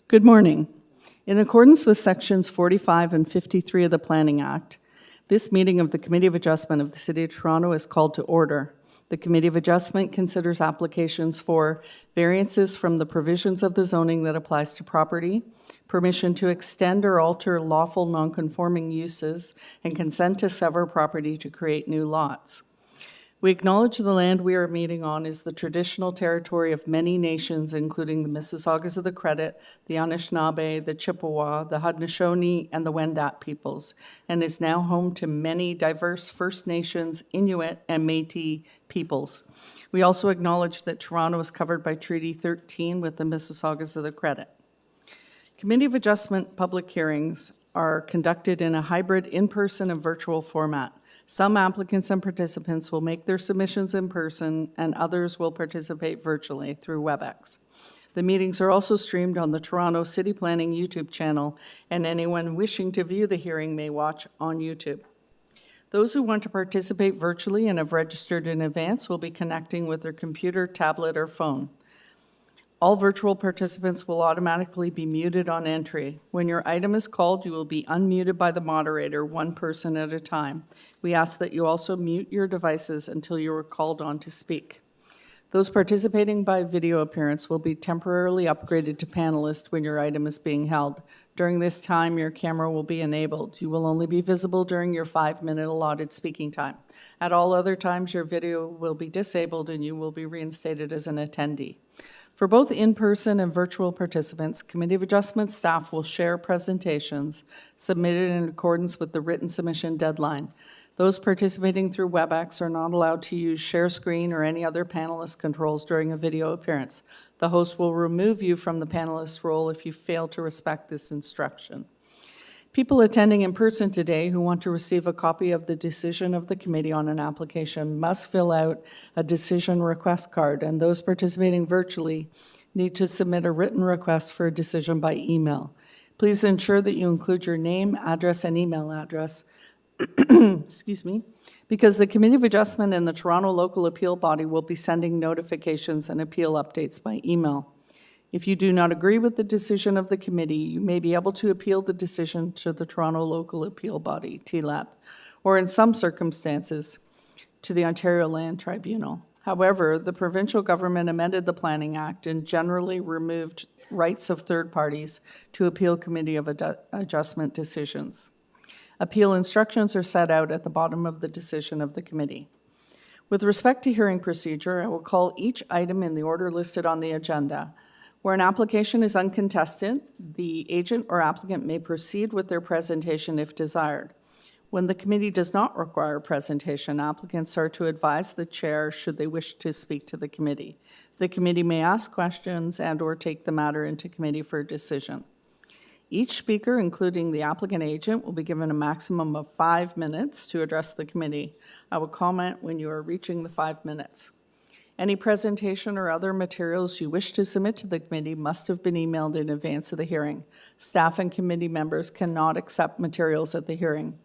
Good morning. In accordance with Sections 45 and 53 of the Planning Act, this meeting of the Committee of Adjustment of the City of Toronto is called to order. The Committee of Adjustment considers applications for variances from the provisions of the zoning that applies to property, permission to extend or alter lawful nonconforming uses, and consent to sever property to create new lots. We acknowledge the land we are meeting on is the traditional territory of many nations, including the Mississaugas of the Credit, the Anishinaabe, the Chippewa, the Haudenosaunee, and the Wendat peoples, and is now home to many diverse First Nations, Inuit, and Métis peoples. We also acknowledge that Toronto is covered by Treaty 13 with the Mississaugas of the Credit. Committee of Adjustment public hearings are conducted in a hybrid in-person and virtual format. Some applicants and participants will make their submissions in person, and others will participate virtually through WebEx. The meetings are also streamed on the Toronto City Planning YouTube channel, and anyone wishing to view the hearing may watch on YouTube. Those who want to participate virtually and have registered in advance will be connecting with their computer, tablet, or phone. All virtual participants will automatically be muted on entry. When your item is called, you will be unmuted by the moderator, one person at a time. We ask that you also mute your devices until you are called on to speak. Those participating by video appearance will be temporarily upgraded to panelist when your item is being held. During this time, your camera will be enabled. You will only be visible during your 5-minute allotted speaking time. At all other times, your video will be disabled and you will be reinstated as an attendee. For both in-person and virtual participants, Committee of Adjustment staff will share presentations submitted in accordance with the written submission deadline. Those participating through WebEx are not allowed to use share screen or any other panelist controls during a video appearance. The host will remove you from the panelist role if you fail to respect this instruction. People attending in person today who want to receive a copy of the decision of the committee on an application must fill out a decision request card, and those participating virtually need to submit a written request for a decision by email. Please ensure that you include your name, address, and email address, excuse me, because the Committee of Adjustment and the Toronto Local Appeal Body will be sending notifications and appeal updates by email. If you do not agree with the decision of the committee, you may be able to appeal the decision to the Toronto Local Appeal Body, TLAB, or in some circumstances, to the Ontario Land Tribunal. However, the provincial government amended the Planning Act and generally removed rights of third parties to appeal Committee of Adjustment decisions. Appeal instructions are set out at the bottom of the decision of the committee. With respect to hearing procedure, I will call each item in the order listed on the agenda. Where an application is uncontested, the agent or applicant may proceed with their presentation if desired. When the committee does not require a presentation, applicants are to advise the chair should they wish to speak to the committee. The committee may ask questions and/or take the matter into committee for a decision. Each speaker, including the applicant agent, will be given a maximum of 5 minutes to address the committee. I will comment when you are reaching the 5 minutes. Any presentation or other materials you wish to submit to the committee must have been emailed in advance of the hearing. Staff and committee members cannot accept materials at the hearing.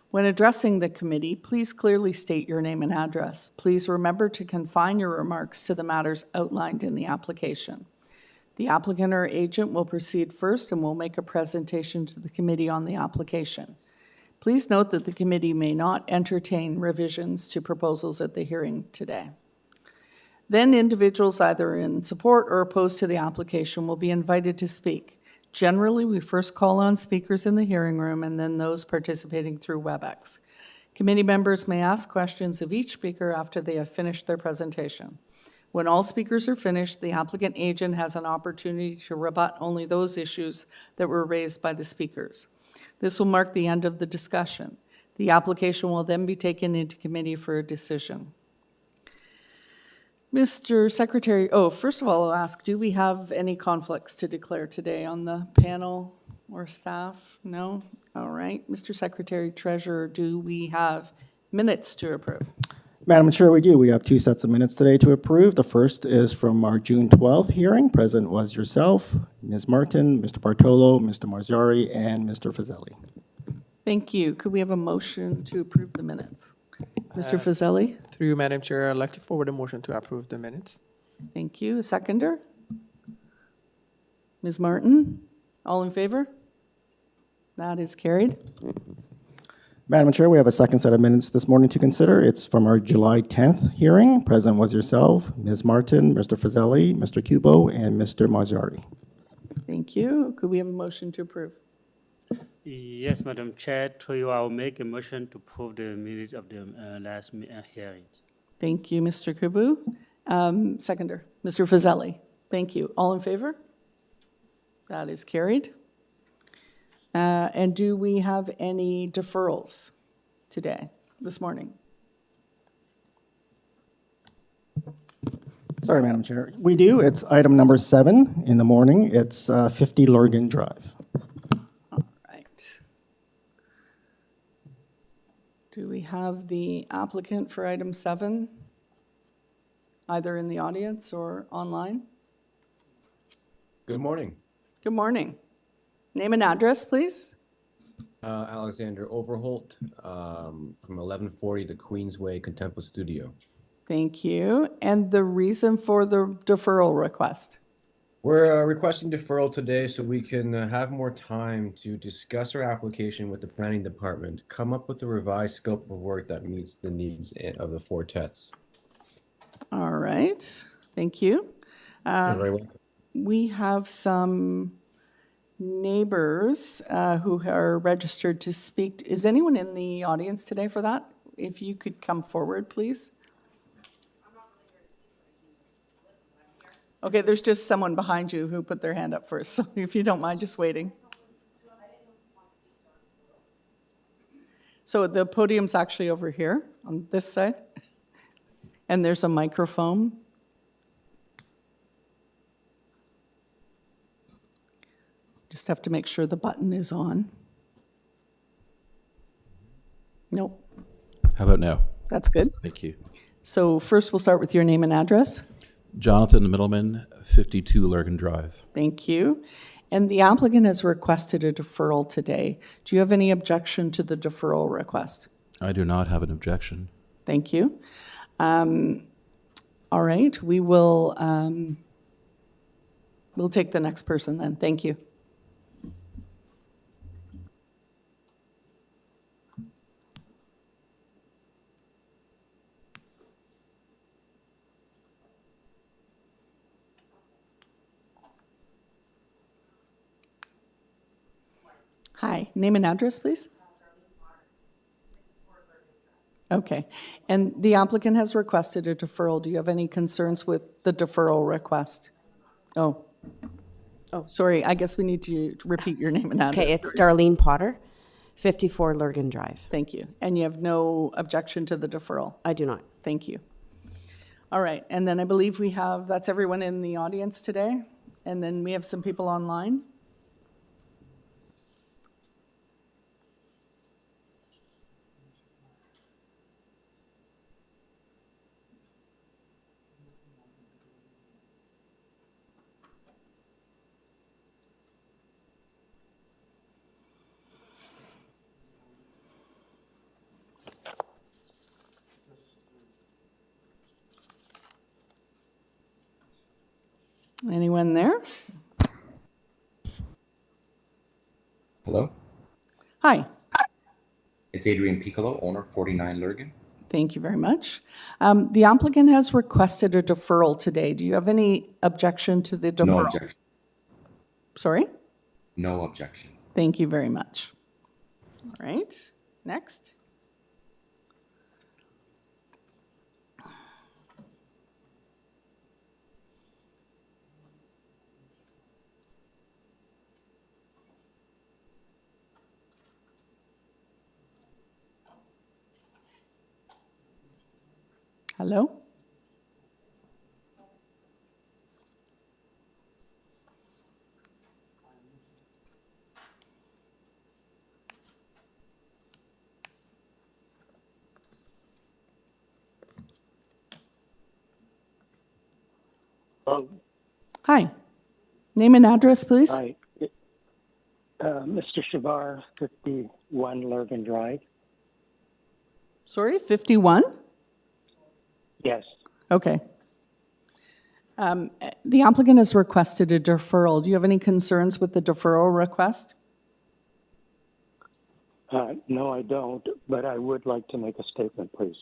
When addressing the committee, please clearly state your name and address. Please remember to confine your remarks to the matters outlined in the application. The applicant or agent will proceed first and will make a presentation to the committee on the application. Please note that the committee may not entertain revisions to proposals at the hearing today. Then individuals either in support or opposed to the application will be invited to speak. Generally, we first call on speakers in the hearing room and then those participating through WebEx. Committee members may ask questions of each speaker after they have finished their presentation. When all speakers are finished, the applicant agent has an opportunity to rebut only those issues that were raised by the speakers. This will mark the end of the discussion. The application will then be taken into committee for a decision. Mr. Secretary, first of all, I'll ask, do we have any conflicts to declare today on the panel or staff? No? All right. Mr. Secretary Treasurer, do we have minutes to approve? Madam Chair, we do. We have 2 sets of minutes today to approve. The first is from our June 12th hearing. Present was yourself, Ms. Martin, Mr. Bartolo, Mr. Marzari, and Mr. Fazeli. Thank you. Could we have a motion to approve the minutes? Mr. Fazeli? Through you, Madam Chair, I'd like to forward a motion to approve the minutes. Thank you. A seconder? Ms. Martin? All in favor? That is carried. Madam Chair, we have a second set of minutes this morning to consider. It's from our July 10th hearing. Present was yourself, Ms. Martin, Mr. Fazeli, Mr. Kubo, and Mr. Mazzari. Thank you. Could we have a motion to approve? Yes, Madam Chair, through you, I will make a motion to approve the minutes of the last hearings. Thank you, Mr. Kubu. Seconder, Mr. Fazeli. Thank you. All in favor? That is carried. And do we have any deferrals today, this morning? Sorry, Madam Chair. We do. It's item number 7 in the morning. It's 50 Lurgan Drive. All right. Do we have the applicant for item 7, either in the audience or online? Good morning. Good morning. Name and address, please. Alexander Overholt from 1140 the Queensway Contempla Studio. Thank you. And the reason for the deferral request? We're requesting deferral today so we can have more time to discuss our application with the planning department, come up with a revised scope of work that meets the needs of the fortets. All right. Thank you. You're very welcome. We have some neighbors who are registered to speak. Is anyone in the audience today for that? If you could come forward, please. Okay, there's just someone behind you who put their hand up first, so if you don't mind just waiting. So the podium's actually over here on this side, and there's a microphone. Just have to make sure the button is on. Nope, How about now? that's good. Thank you. So first, we'll start with your name and address. Jonathan Middleman, 52 Lurgan Drive. Thank you. And the applicant has requested a deferral today. Do you have any objection to the deferral request? I do not have an objection. Thank you. All right, we will we'll take the next person then. Thank you. Hi, name and address, please. Okay, and the applicant has requested a deferral. Do you have any concerns with the deferral request? Oh, sorry, I guess we need to repeat your name and address. Okay, it's Darlene Potter, 54 Lurgan Drive. Thank you. And you have no objection to the deferral? I do not. Thank you. All right, and then I believe we have, that's everyone in the audience today, and then we have some people online. Anyone there? Hello, Hi, it's Adrian Piccolo, owner 49 Lurgan. thank you very much. The applicant has requested a deferral today. Do you have any objection to the deferral? No objection. Sorry? No objection. Thank you very much. All right, next. Hello? Hi. Name and address, please. Hi. Mr. Shavar, 51 Lurgan Drive. Sorry, 51? Yes. Okay. The applicant has requested a deferral. Do you have any concerns with the deferral request? No, I don't, but I would like to make a statement, please.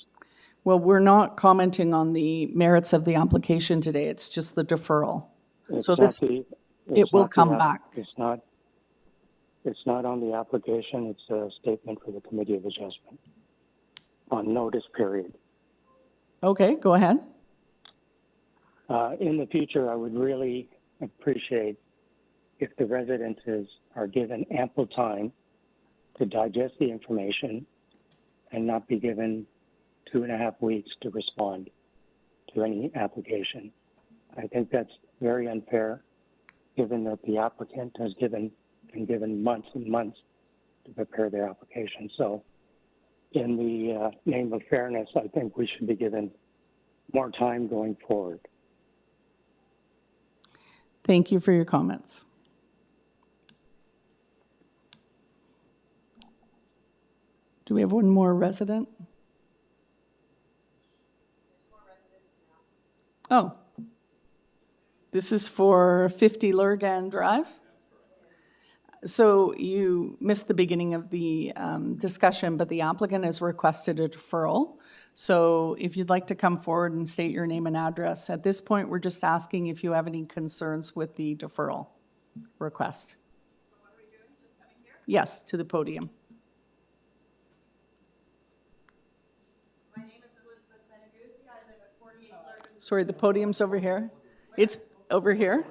Well, we're not commenting on the merits of the application today. It's just the deferral. So this, it will come back. It's not on the application. It's a statement for the Committee of Adjustment on notice period. Okay, go ahead. In the future, I would really appreciate if the residences are given ample time to digest the information and not be given 2.5 weeks to respond to any application. I think that's very unfair, given that the applicant has been given months and months to prepare their application. So in the name of fairness, I think we should be given more time going forward. Thank you for your comments. Do we have one more resident? Oh, this is for 50 Lurgan Drive? So you missed the beginning of the discussion, but the applicant has requested a deferral. So if you'd like to come forward and state your name and address. At this point, we're just asking if you have any concerns with the deferral request. So what are we doing? Just coming here? Yes, to the podium. My name is Elizabeth Meneguzzi. I live at 48 Lurgan. Sorry, the podium's over here. It's over here.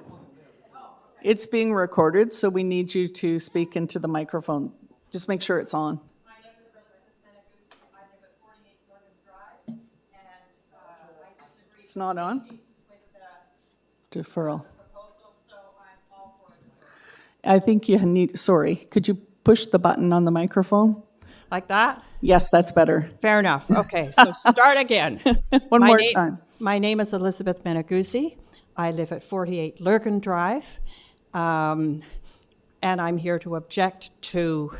It's being recorded, so we need you to speak into the microphone. Just make sure it's on. My name is Elizabeth Meneguzzi. I live at 48 Lurgan Drive, and I disagree It's not on? with the Deferral. proposal, so I'm all for it. I think you need, sorry, could you push the button on the microphone? Like that? Yes, that's better. Fair enough. Okay, so start again. One My more name- time. My name is Elizabeth Meneguzzi. I live at 48 Lurgan Drive, and I'm here to object to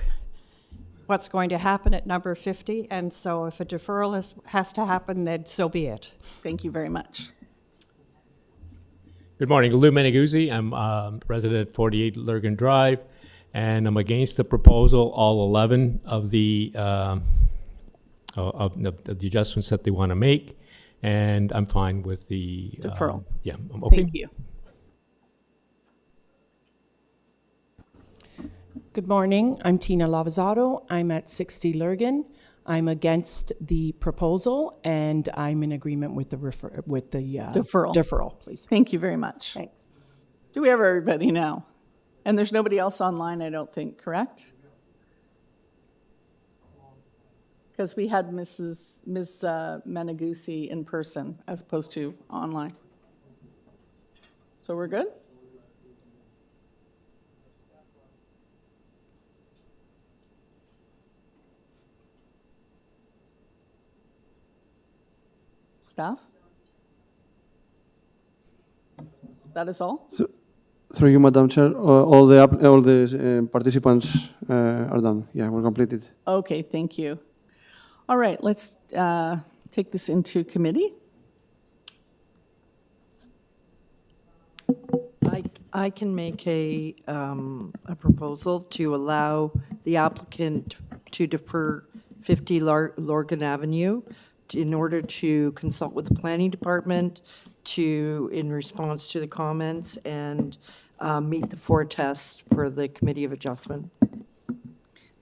what's going to happen at number 50, and so if a deferral has to happen, then so be it. Thank you very much. Good morning, Lou Meneguzzi. I'm resident at 48 Lurgan Drive, and I'm against the proposal, all 11 of the adjustments that they want to make, and I'm fine with the Deferral. Yeah, I'm okay. Thank you. Good morning. I'm Tina Lavazato. I'm at 60 Lurgan. I'm against the proposal, and I'm in agreement with the Deferral. Deferral, please. Thank you very much. Thanks. Do we have everybody now? And there's nobody else online, I don't think, correct? Because we had Ms. Meneguzzi in person as opposed to online. So we're good? Staff? That is all? So, through you, Madam Chair, all the participants are done. Yeah, we're completed. Okay, thank you. All right, let's take this into committee. I can make a proposal to allow the applicant to defer 50 Lurgan Avenue in order to consult with the planning department in response to the comments and meet the 4 tests for the Committee of Adjustment.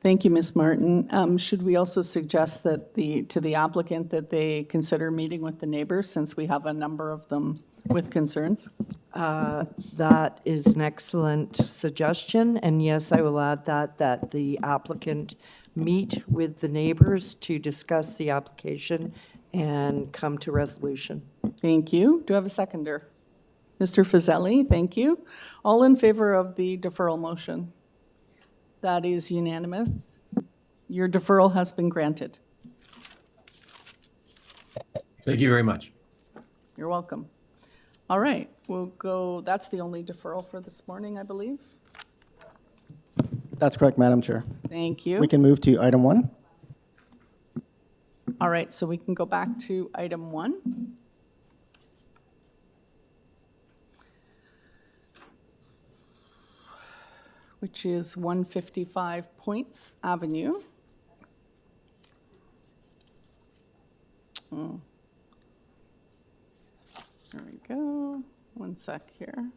Thank you, Ms. Martin. Should we also suggest that to the applicant that they consider meeting with the neighbors, since we have a number of them with concerns? That is an excellent suggestion, and yes, I will add that the applicant meet with the neighbors to discuss the application and come to resolution. Thank you. Do I have a seconder? Mr. Fazeli, thank you. All in favor of the deferral motion? That is unanimous. Your deferral has been granted. Thank you very much. You're welcome. All right, we'll go, that's the only deferral for this morning, I believe. That's correct, Madam Chair. Thank you. We can move to item 1. All right, so we can go back to item 1. which is 155 POYNTZ Avenue. Oh. There we go. One sec here.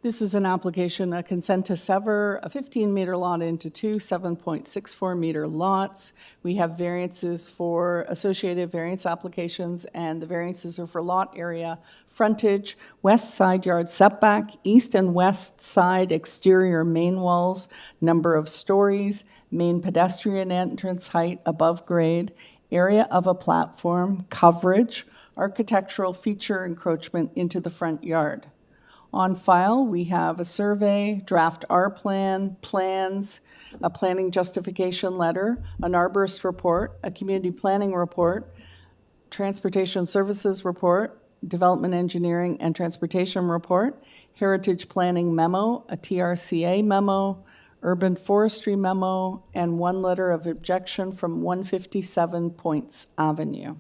This is an application, a consent to sever a 15-meter lot into two 7.64-meter lots. We have variances for associated variance applications, and the variances are for lot area, frontage, west side yard setback, east and west side exterior main walls, number of stories, main pedestrian entrance height above grade, area of a platform, coverage, architectural feature encroachment into the front yard. On file, we have a survey, draft R plan, plans, a planning justification letter, an arborist report, a community planning report, transportation services report, development engineering and transportation report, heritage planning memo, a TRCA memo, urban forestry memo, and one letter of objection from 157 POYNTZ Avenue.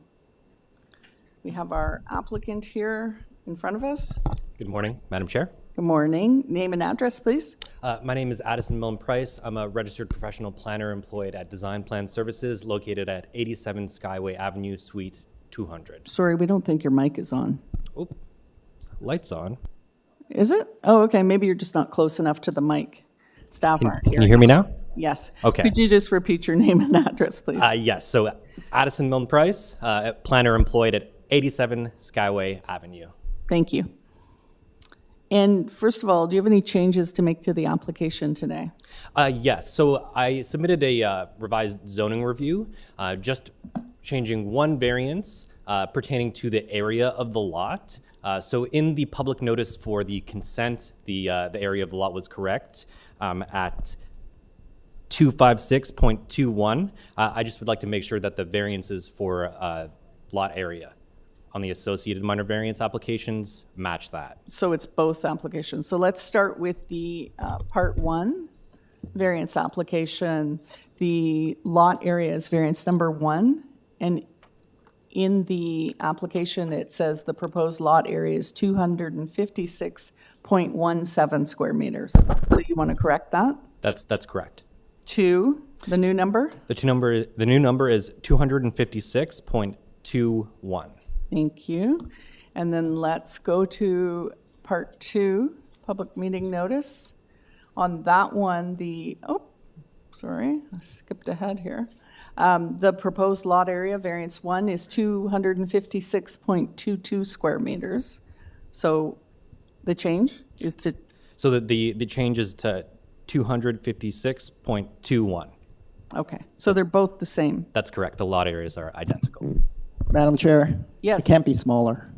We have our applicant here in front of us. Good morning, Madam Chair. Good morning. Name and address, please. My name is Addison Milne Price. I'm a registered professional planner employed at Design Plan Services located at 87 Skyway Avenue, Suite 200. Sorry, we don't think your mic is on. Oh, lights on. Is it? Oh, okay. Maybe you're just not close enough to the mic. Staff aren't here. Can you hear me now? Yes. Okay. Could you just repeat your name and address, please? Yes, so Addison Milne Price, planner employed at 87 Skyway Avenue. Thank you. And first of all, do you have any changes to make to the application today? Yes, so I submitted a revised zoning review, just changing one variance pertaining to the area of the lot. So in the public notice for the consent, the area of the lot was correct at 256.21. I just would like to make sure that the variances for lot area on the associated minor variance applications match that. So it's both applications. So let's start with the Part 1 variance application. The lot area is variance number 1, and in the application it says the proposed lot area is 256.17 square meters. So you want to correct that? That's correct. To the new number? The new number is 256.21. Thank you. And then let's go to Part 2, public meeting notice. On that one, I skipped ahead here. The proposed lot area, variance 1, is 256.22 square meters. So the change is to... So the change is to 256.21. Okay, so they're both the same. That's correct. The lot areas are identical. Madam Chair? Yes. It can't be smaller.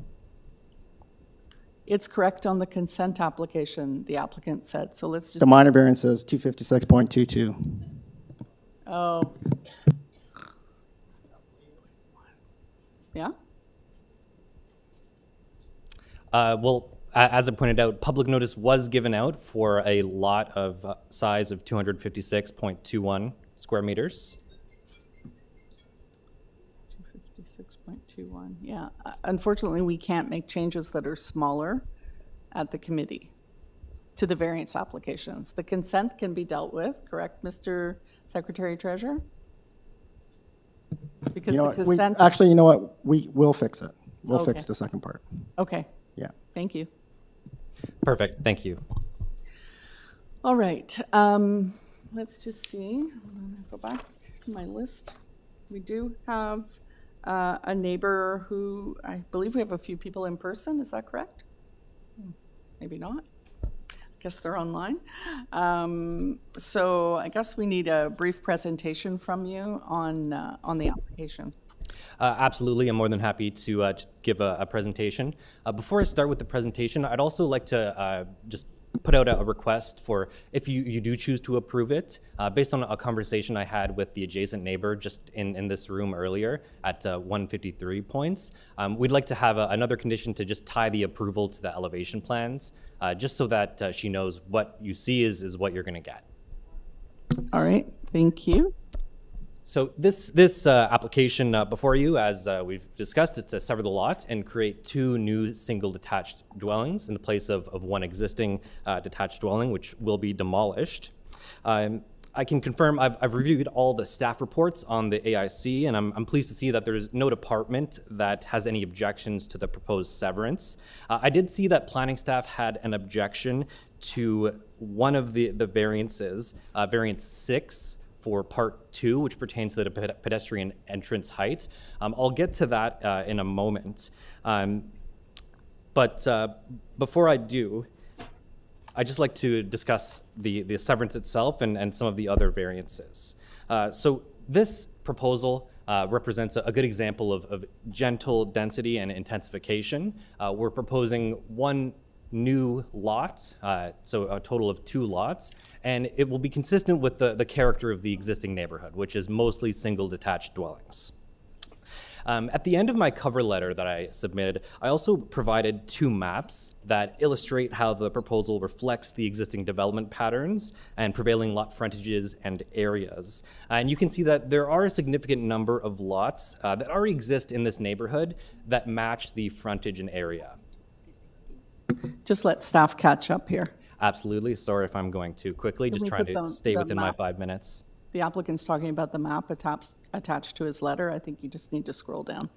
It's correct on the consent application, the applicant said. So let's just... The minor variance is 256.22. Oh. Yeah? Well, as I pointed out, public notice was given out for a lot of size of 256.21 square meters. 256.21, yeah. Unfortunately, we can't make changes that are smaller at the committee to the variance applications. The consent can be dealt with, correct, Mr. Secretary Treasurer? Because the consent... Actually, you know what? We will fix it. We'll Okay. fix the second part. Okay. Yeah. Thank you. Perfect. Thank you. All right. Let's just see. Go back to my list. We do have a neighbor who, I believe we have a few people in person. Is that correct? Maybe not. Guess they're online. So I guess we need a brief presentation from you on the application. Absolutely. I'm more than happy to give a presentation. Before I start with the presentation, I'd also like to just put out a request for if you do choose to approve it, based on a conversation I had with the adjacent neighbor just in this room earlier at 153 POYNTZ. We'd like to have another condition to just tie the approval to the elevation plans, just so that she knows what you see is what you're going to get. All right. Thank you. So this application before you, as we've discussed, it's to sever the lot and create 2 new single detached dwellings in the place of one existing detached dwelling, which will be demolished. I can confirm I've reviewed all the staff reports on the AIC, and I'm pleased to see that there's no department that has any objections to the proposed severance. I did see that planning staff had an objection to one of the variances, variance 6, for part 2, which pertains to the pedestrian entrance height. I'll get to that in a moment. But before I do, I'd just like to discuss the severance itself and some of the other variances. So this proposal represents a good example of gentle density and intensification. We're proposing 1 new lot, so a total of 2 lots, and it will be consistent with the character of the existing neighborhood, which is mostly single detached dwellings. At the end of my cover letter that I submitted, I also provided 2 maps that illustrate how the proposal reflects the existing development patterns and prevailing lot frontages and areas. And you can see that there are a significant number of lots that already exist in this neighborhood that match the frontage and area. Just let staff catch up here. Absolutely. Sorry if I'm going too quickly, Can just we trying put to the stay within my map? 5 minutes. The applicant's talking about the map attached to his letter. I think you just need to scroll down.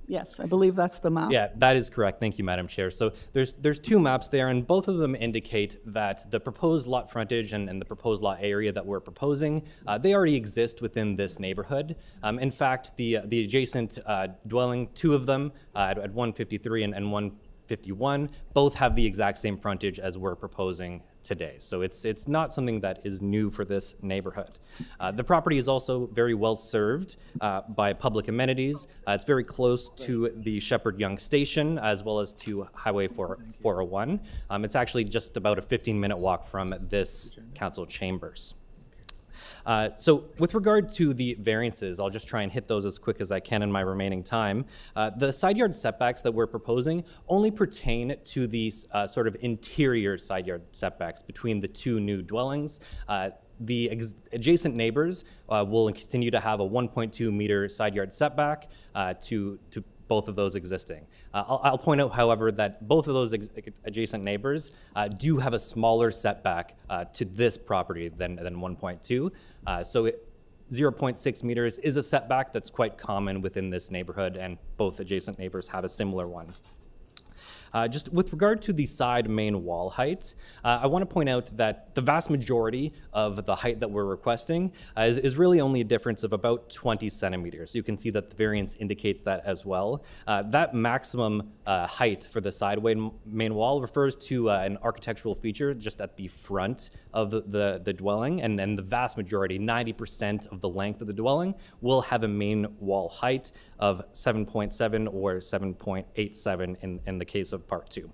Yes, I believe that's the map. Yeah, that is correct. Thank you, Madam Chair. So there's 2 maps there, and both of them indicate that the proposed lot frontage and the proposed lot area that we're proposing, they already exist within this neighborhood. In fact, the adjacent dwelling, 2 of them at 153 and 151, both have the exact same frontage as we're proposing today. So it's not something that is new for this neighborhood. The property is also very well served by public amenities. It's very close to the Shepherd Young Station as well as to Highway 401. It's actually just about a 15-minute walk from this council chambers. So with regard to the variances, I'll just try and hit those as quick as I can in my remaining time. The side yard setbacks that we're proposing only pertain to the sort of interior side yard setbacks between the 2 new dwellings. The adjacent neighbors will continue to have a 1.2 meter side yard setback to both of those existing. I'll point out, however, that both of those adjacent neighbors do have a smaller setback to this property than 1.2. So 0.6 meters is a setback that's quite common within this neighborhood, and both adjacent neighbors have a similar one. Just with regard to the side main wall height, I want to point out that the vast majority of the height that we're requesting is really only a difference of about 20 centimeters. You can see that the variance indicates that as well. That maximum height for the side main wall refers to an architectural feature just at the front of the dwelling, and then the vast majority, 90% of the length of the dwelling, will have a main wall height of 7.7 or 7.87 in the case of part 2.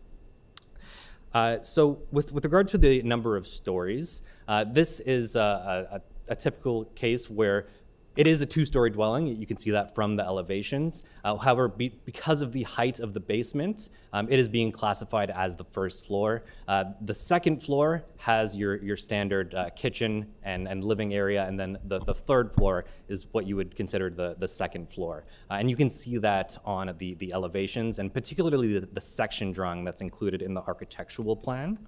So with regard to the number of stories, this is a typical case where it is a 2-story dwelling. You can see that from the elevations. However, because of the height of the basement, it is being classified as the 1st floor. The 2nd floor has your standard kitchen and living area, and then the 3rd floor is what you would consider the 2nd floor. And you can see that on the elevations, and particularly the section drawing that's included in the architectural plan.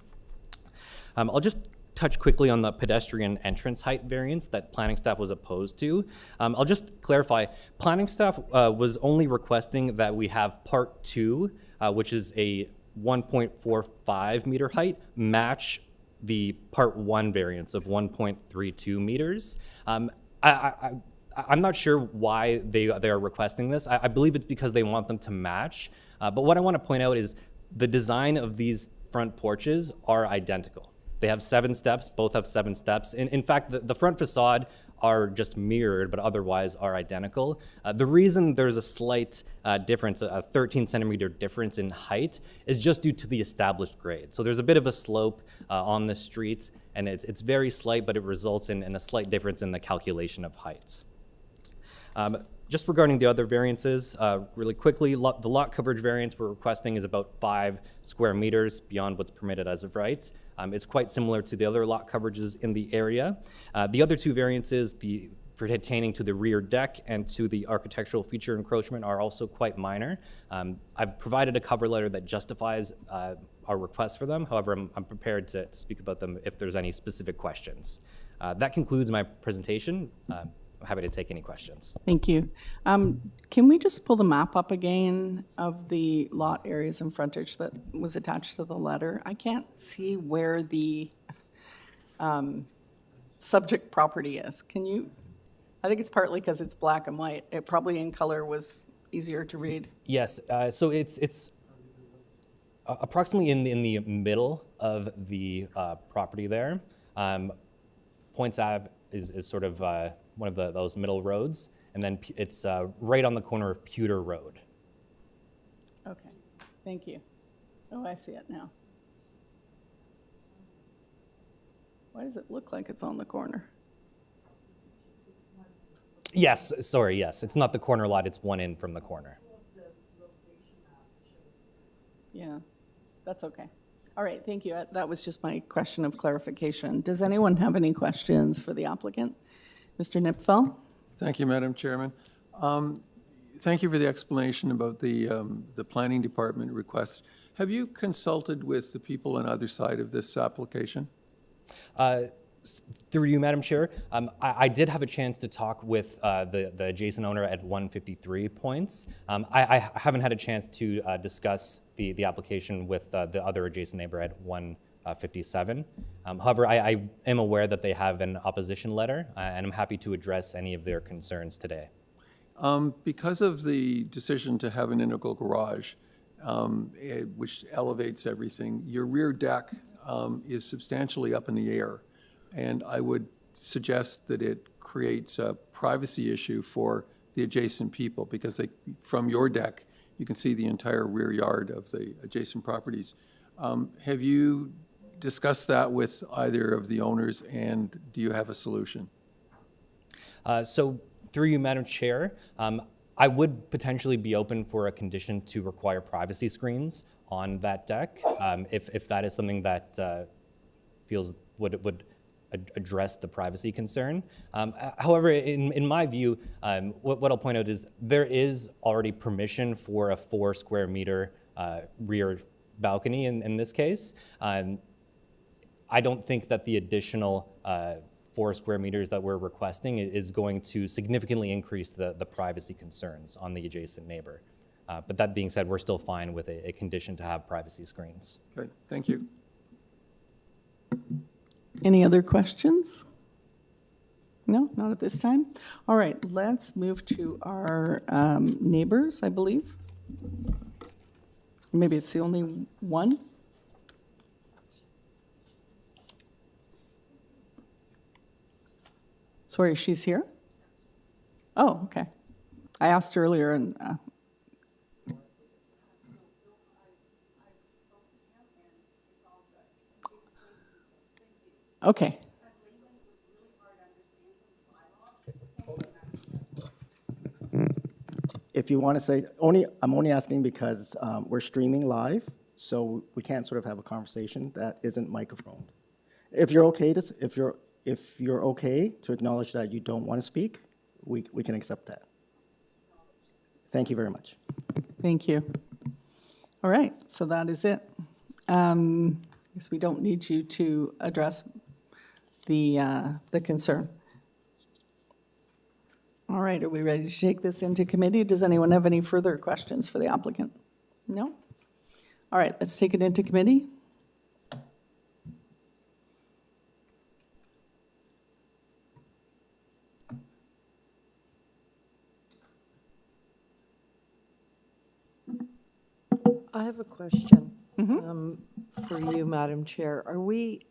I'll just touch quickly on the pedestrian entrance height variance that planning staff was opposed to. I'll just clarify, planning staff was only requesting that we have part 2, which is a 1.45 meter height, match the part 1 variance of 1.32 meters. I'm not sure why they are requesting this. I believe it's because they want them to match. But what I want to point out is the design of these front porches are identical. They have 7 steps, both have 7 steps. In fact, the front facade are just mirrored, but otherwise are identical. The reason there's a slight difference, a 13 centimeter difference in height, is just due to the established grade. So there's a bit of a slope on the street, and it's very slight, but it results in a slight difference in the calculation of heights. Just regarding the other variances, really quickly, the lot coverage variance we're requesting is about 5 square meters beyond what's permitted as of right. It's quite similar to the other lot coverages in the area. The other 2 variances, pertaining to the rear deck and to the architectural feature encroachment, are also quite minor. I've provided a cover letter that justifies our request for them. However, I'm prepared to speak about them if there's any specific questions. That concludes my presentation. I'm happy to take any questions. Thank you. Can we just pull the map up again of the lot areas and frontage that was attached to the letter? I can't see where the subject property is. Can you? I think it's partly because it's black and white. It probably in color was easier to read. Yes, so it's approximately in the middle of the property there. POYNTZ Ave is sort of one of those middle roads, and then it's right on the corner of Pewter Road. Okay, thank you. Oh, I see it now. Why does it look like it's on the corner? Yes, sorry, yes. It's not the corner lot, it's one in from the corner. Yeah, that's okay. All right, thank you. That was just my question of clarification. Does anyone have any questions for the applicant? Mr. Nipfel? Thank you, Madam Chairman. Thank you for the explanation about the planning department request. Have you consulted with the people on either side of this application? Through you, Madam Chair, I did have a chance to talk with the adjacent owner at 153 POYNTZ. I haven't had a chance to discuss the application with the other adjacent neighbor at 157. However, I am aware that they have an opposition letter, and I'm happy to address any of their concerns today. Because of the decision to have an integral garage, which elevates everything, your rear deck is substantially up in the air. And I would suggest that it creates a privacy issue for the adjacent people, because from your deck, you can see the entire rear yard of the adjacent properties. Have you discussed that with either of the owners, and do you have a solution? So through you, Madam Chair, I would potentially be open for a condition to require privacy screens on that deck, if that is something that feels would address the privacy concern. However, in my view, what I'll point out is there is already permission for a 4 square meter rear balcony in this case. I don't think that the additional 4 square meters that we're requesting is going to significantly increase the privacy concerns on the adjacent neighbor. But that being said, we're still fine with a condition to have privacy screens. Okay, thank you. Any other questions? No, not at this time. All right, let's move to our neighbors, I believe. Maybe it's the only one. Sorry, she's here? Oh, okay. I asked earlier and okay. If you want to say, I'm only asking because we're streaming live, so we can't sort of have a conversation that isn't microphoned. If you're okay to acknowledge that you don't want to speak, we can accept that. Thank you very much. Thank you. All right, so that is it. I guess we don't need you to address the concern. All right, are we ready to take this into committee? Does anyone have any further questions for the applicant? No? All right, let's take it into committee. I have a question for you, Madam Chair. Are we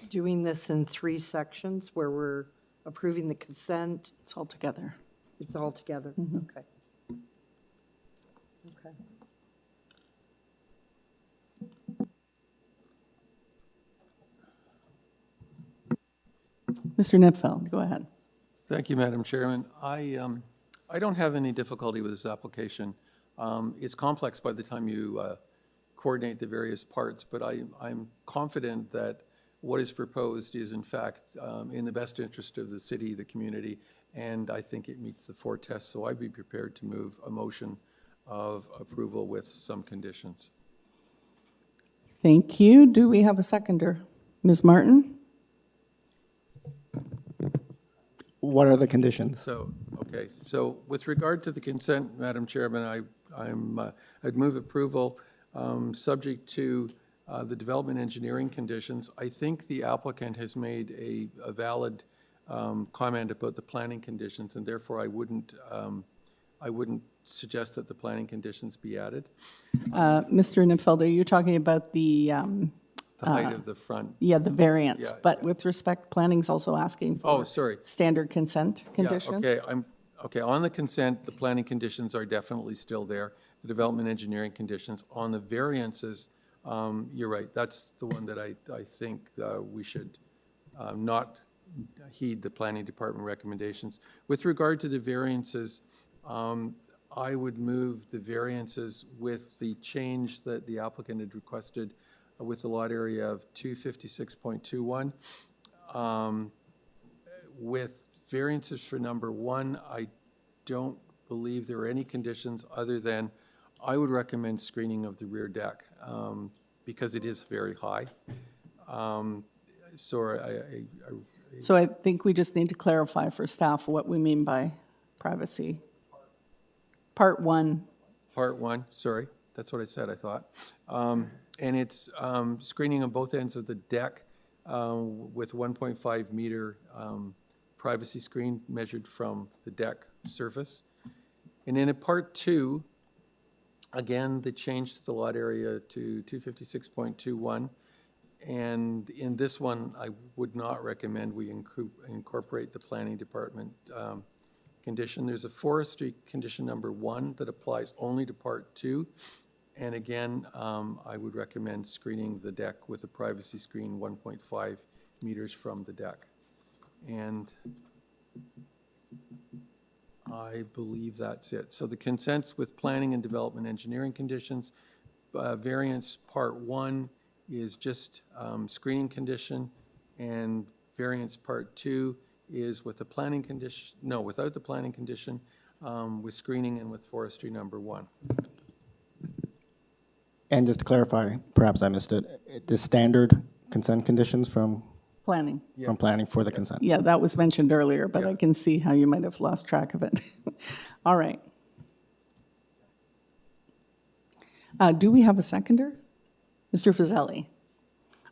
doing this in 3 sections where we're approving the consent? It's all together. It's all together? Okay. Okay. Mr. Nipfel, go ahead. Thank you, Madam Chairman. I I don't have any difficulty with this application. It's complex by the time you coordinate the various parts, but I'm confident that what is proposed is in fact in the best interest of the city, the community, and I think it meets the 4 tests, so I'd be prepared to move a motion of approval with some conditions. Thank you. Do we have a seconder? Ms. Martin? What are the conditions? So, okay, so with regard to the consent, Madam Chairman, I'd move approval subject to the development engineering conditions. I think the applicant has made a valid comment about the planning conditions, and therefore I wouldn't suggest that the planning conditions be added. Mr. Nipfeld, are you talking about the height of the front. Yeah, the variance, Yeah, but with respect, planning's also asking for standard consent conditions? Yeah, okay, on the consent, the planning conditions are definitely still there, the development engineering conditions. On the variances, you're right, that's the one that I think we should not heed the planning department recommendations. With regard to the variances, I would move the variances with the change that the applicant had requested with the lot area of 256.21. With variances for number 1, I don't believe there are any conditions other than I would recommend screening of the rear deck because it is very high. So I think we just need to clarify for staff what we mean by privacy. Part 1. Part 1, sorry, that's what I said, I thought. And it's screening on both ends of the deck with 1.5 meter privacy screen measured from the deck surface. And then in part 2, again, the change to the lot area to 256.21. And in this one, I would not recommend we incorporate the planning department condition. There's a forestry condition number 1 that applies only to part 2. And again, I would recommend screening the deck with a privacy screen 1.5 meters from the deck. And I believe that's it. So the consents with planning and development engineering conditions, variance part 1 is just screening condition, and variance part 2 is with the planning condition, no, without the planning condition, with screening and with forestry number 1. And just to clarify, perhaps I missed it, the standard consent conditions from Planning. planning for the consent. Yeah, that was mentioned earlier, but I can see how you might have lost track of it. All right. Do we have a seconder? Mr. Fazeli?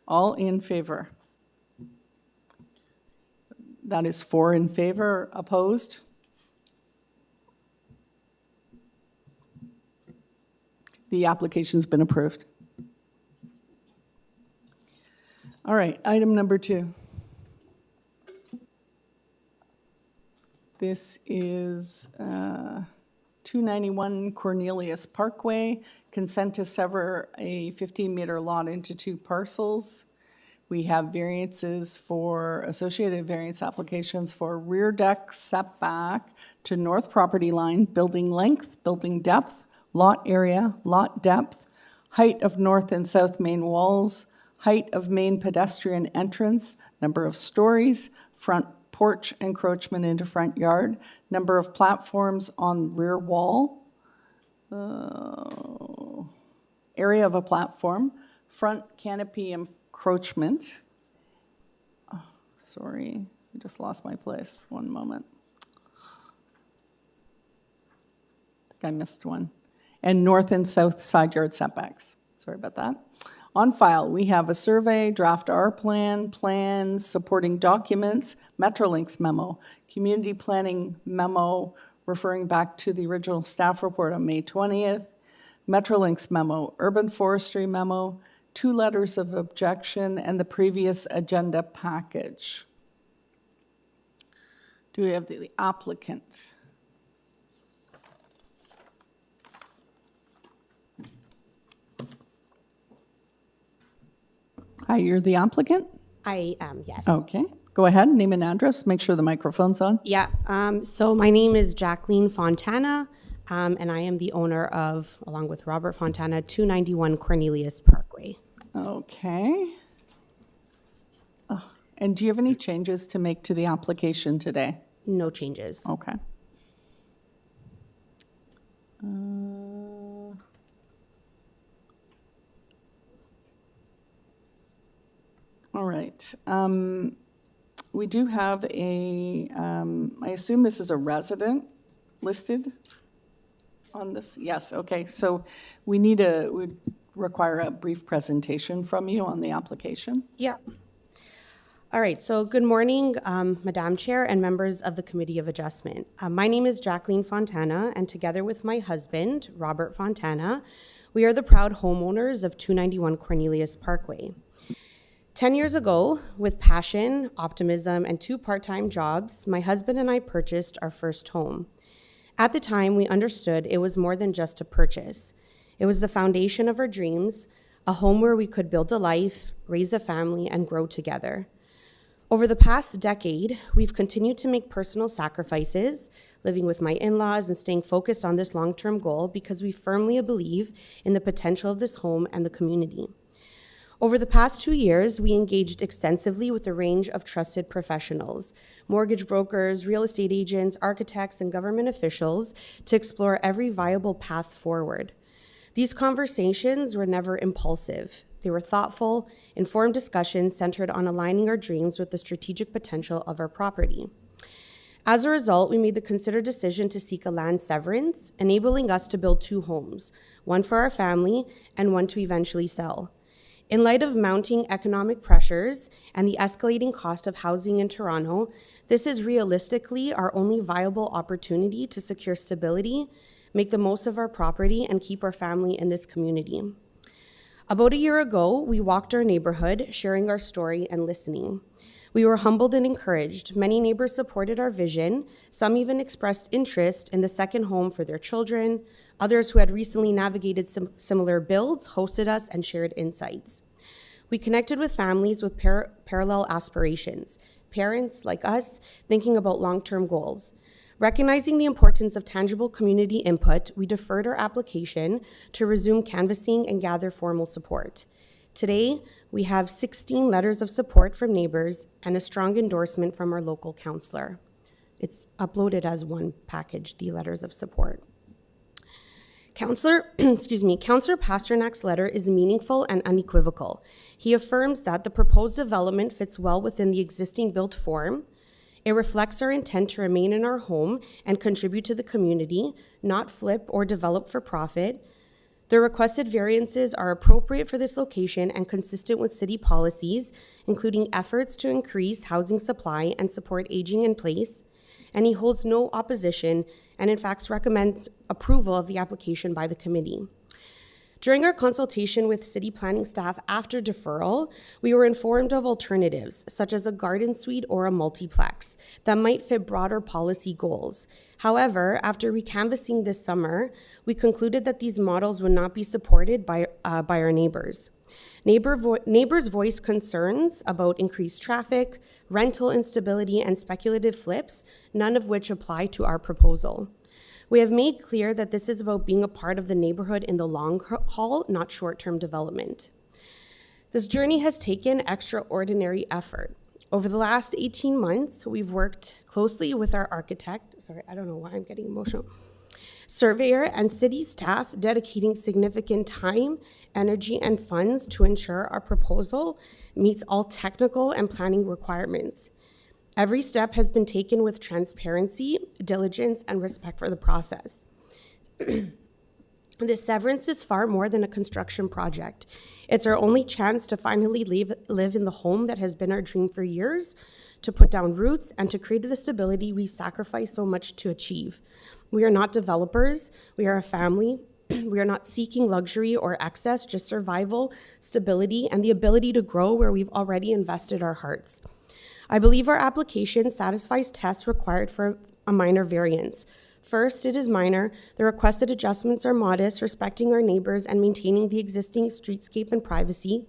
All in favor? That is 4 in favor, opposed? The application's been approved. All right, item number 2. This is 291 Cornelius Parkway, consent to sever a 15-meter lot into 2 parcels. We have variances for associated variance applications for rear deck setback to north property line, building length, building depth, lot area, lot depth, height of north and south main walls, height of main pedestrian entrance, number of stories, front porch encroachment into front yard, number of platforms on rear wall, area of a platform, front canopy encroachment. Oh, sorry, I just lost my place. One moment. I think I missed one. And north and south side yard setbacks. Sorry about that. On file, we have a survey, draft R plan, plans, supporting documents, Metrolinx memo, community planning memo referring back to the original staff report on May 20th, Metrolinx memo, urban forestry memo, 2 letters of objection, and the previous agenda package. Do we have the applicant? Hi, you're the applicant? I am, yes. Okay, Go ahead, name and address, make sure the microphone's on. Yeah, so my name is Jacqueline Fontana, and I am the owner of, along with Robert Fontana, 291 Cornelius Parkway. Okay. Oh, and do you have any changes to make to the application today? No changes. Okay. All right. We do have a, I assume this is a resident listed on this? Yes, okay. So we require a brief presentation from you on the application. Yeah. All right, so good morning, Madam Chair and members of the Committee of Adjustment. My name is Jacqueline Fontana, and together with my husband, Robert Fontana, we are the proud homeowners of 291 Cornelius Parkway. 10 years ago, with passion, optimism, and 2 part-time jobs, my husband and I purchased our first home. At the time, we understood it was more than just a purchase. It was the foundation of our dreams, a home where we could build a life, raise a family, and grow together. Over the past decade, we've continued to make personal sacrifices, living with my in-laws and staying focused on this long-term goal because we firmly believe in the potential of this home and the community. Over the past 2 years, we engaged extensively with a range of trusted professionals, mortgage brokers, real estate agents, architects, and government officials to explore every viable path forward. These conversations were never impulsive. They were thoughtful, informed discussions centered on aligning our dreams with the strategic potential of our property. As a result, we made the considered decision to seek a land severance, enabling us to build 2 homes, one for our family and one to eventually sell. In light of mounting economic pressures and the escalating cost of housing in Toronto, this is realistically our only viable opportunity to secure stability, make the most of our property, and keep our family in this community. About a year ago, we walked our neighborhood, sharing our story and listening. We were humbled and encouraged. Many neighbors supported our vision. Some even expressed interest in the second home for their children. Others who had recently navigated similar builds hosted us and shared insights. We connected with families with parallel aspirations, parents like us thinking about long-term goals. Recognizing the importance of tangible community input, we deferred our application to resume canvassing and gather formal support. Today, we have 16 letters of support from neighbors and a strong endorsement from our local councillor. It's uploaded as one package, the letters of support. Councillor Pasternak's letter is meaningful and unequivocal. He affirms that the proposed development fits well within the existing built form. It reflects our intent to remain in our home and contribute to the community, not flip or develop for profit. The requested variances are appropriate for this location and consistent with city policies, including efforts to increase housing supply and support aging in place. And he holds no opposition and in fact recommends approval of the application by the committee. During our consultation with city planning staff after deferral, we were informed of alternatives, such as a garden suite or a multiplex, that might fit broader policy goals. However, after recanvassing this summer, we concluded that these models would not be supported by our neighbors. Neighbors voiced concerns about increased traffic, rental instability, and speculative flips, none of which apply to our proposal. We have made clear that this is about being a part of the neighborhood in the long haul, not short-term development. This journey has taken extraordinary effort. Over the last 18 months, we've worked closely with our architect, I don't know why I'm getting emotional, surveyor, and city staff, dedicating significant time, energy, and funds to ensure our proposal meets all technical and planning requirements. Every step has been taken with transparency, diligence, and respect for the process. This severance is far more than a construction project. It's our only chance to finally live in the home that has been our dream for years, to put down roots, and to create the stability we sacrifice so much to achieve. We are not developers. We are a family. We are not seeking luxury or excess, just survival, stability, and the ability to grow where we've already invested our hearts. I believe our application satisfies tests required for a minor variance. First, it is minor. The requested adjustments are modest, respecting our neighbors and maintaining the existing streetscape and privacy.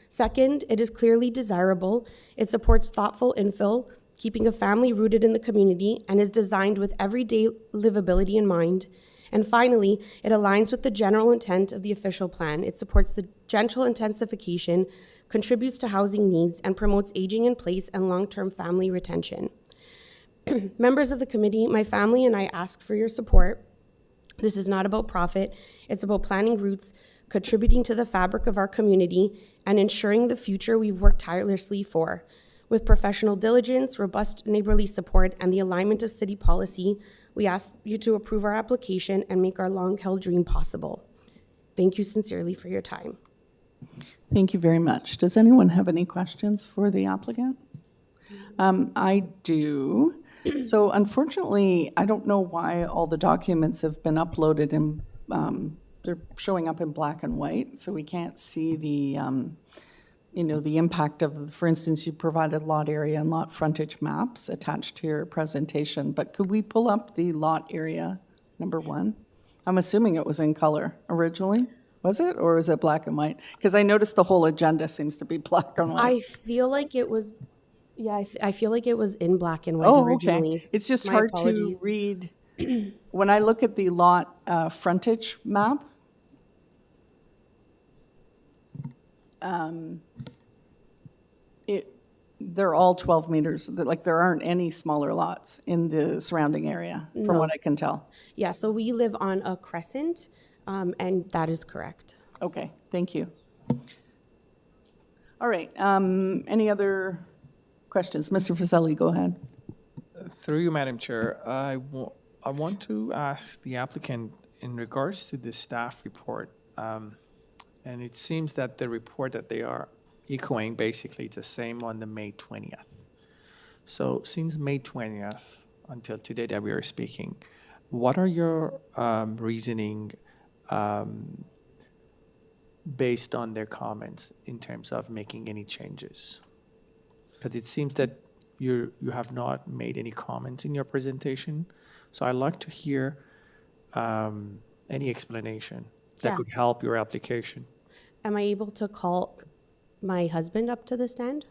Second, it is clearly desirable. It supports thoughtful infill, keeping a family rooted in the community, and is designed with everyday livability in mind. And finally, it aligns with the general intent of the official plan. It supports the gentle intensification, contributes to housing needs, and promotes aging in place and long-term family retention. Members of the committee, my family and I ask for your support. This is not about profit. It's about planting roots, contributing to the fabric of our community, and ensuring the future we've worked tirelessly for. With professional diligence, robust neighborly support, and the alignment of city policy, we ask you to approve our application and make our long-held dream possible. Thank you sincerely for your time. Thank you very much. Does anyone have any questions for the applicant? I do. So unfortunately, I don't know why all the documents have been uploaded in, they're showing up in black and white, so we can't see the, you know, the impact of, for instance, you provided lot area and lot frontage maps attached to your presentation, but could we pull up the lot area number 1? I'm assuming it was in color originally. Was it, or is it black and white? Because I noticed the whole agenda seems to be black and white. I feel like it was, yeah, I feel like it was in black and white originally. Okay. It's just My hard apologies. to read. When I look at the lot frontage map, they're all 12 meters. Like, there aren't any smaller lots in the surrounding area, from No. what I can tell. Yeah, so we live on a crescent, and that is correct. Okay, thank you. All right, any other questions? Mr. Fazeli, go ahead. Through you, Madam Chair, I want to ask the applicant in regards to the staff report, and it seems that the report that they are echoing, basically, it's the same on the May 20th. So since May 20th until today that we are speaking, what are your reasoning based on their comments in terms of making any changes? Because it seems that you have not made any comments in your presentation. So I'd like to hear any explanation that Yeah. could help your application. Am I able to call my husband up to the stand?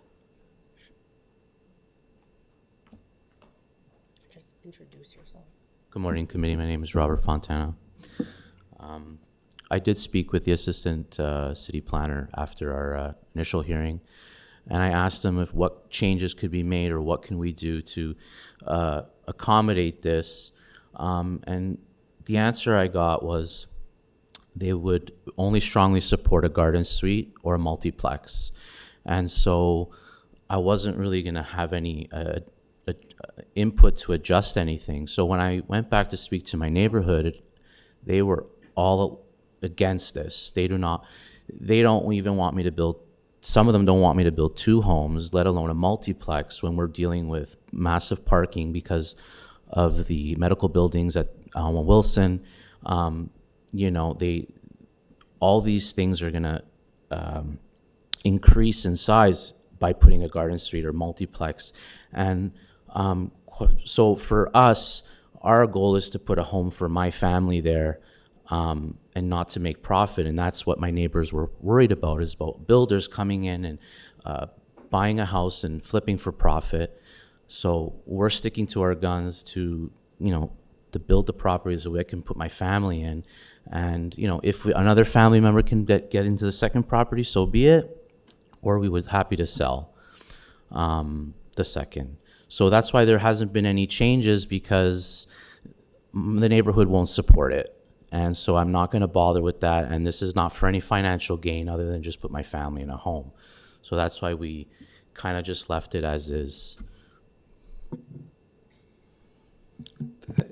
Just introduce yourself. Good morning, committee. My name is Robert Fontana. I did speak with the assistant city planner after our initial hearing, and I asked them if what changes could be made or what can we do to accommodate this. And the answer I got was they would only strongly support a garden suite or a multiplex. And so I wasn't really going to have any input to adjust anything. So when I went back to speak to my neighborhood, they were all against this. They don't even want me to build, some of them don't want me to build 2 homes, let alone a multiplex, when we're dealing with massive parking because of the medical buildings at Wilson. You know, all these things are gonna increase in size by putting a garden suite or multiplex. And so for us, our goal is to put a home for my family there, and not to make profit. And that's what my neighbors were worried about, is about builders coming in and buying a house and flipping for profit. So we're sticking to our guns to, you know, to build the properties so I can put my family in. And, you know, if another family member can get into the second property, so be it. Or we would happy to sell the second. So that's why there hasn't been any changes, because the neighborhood won't support it. And so I'm not going to bother with that. And this is not for any financial gain other than just put my family in a home. So that's why we kind of just left it as is.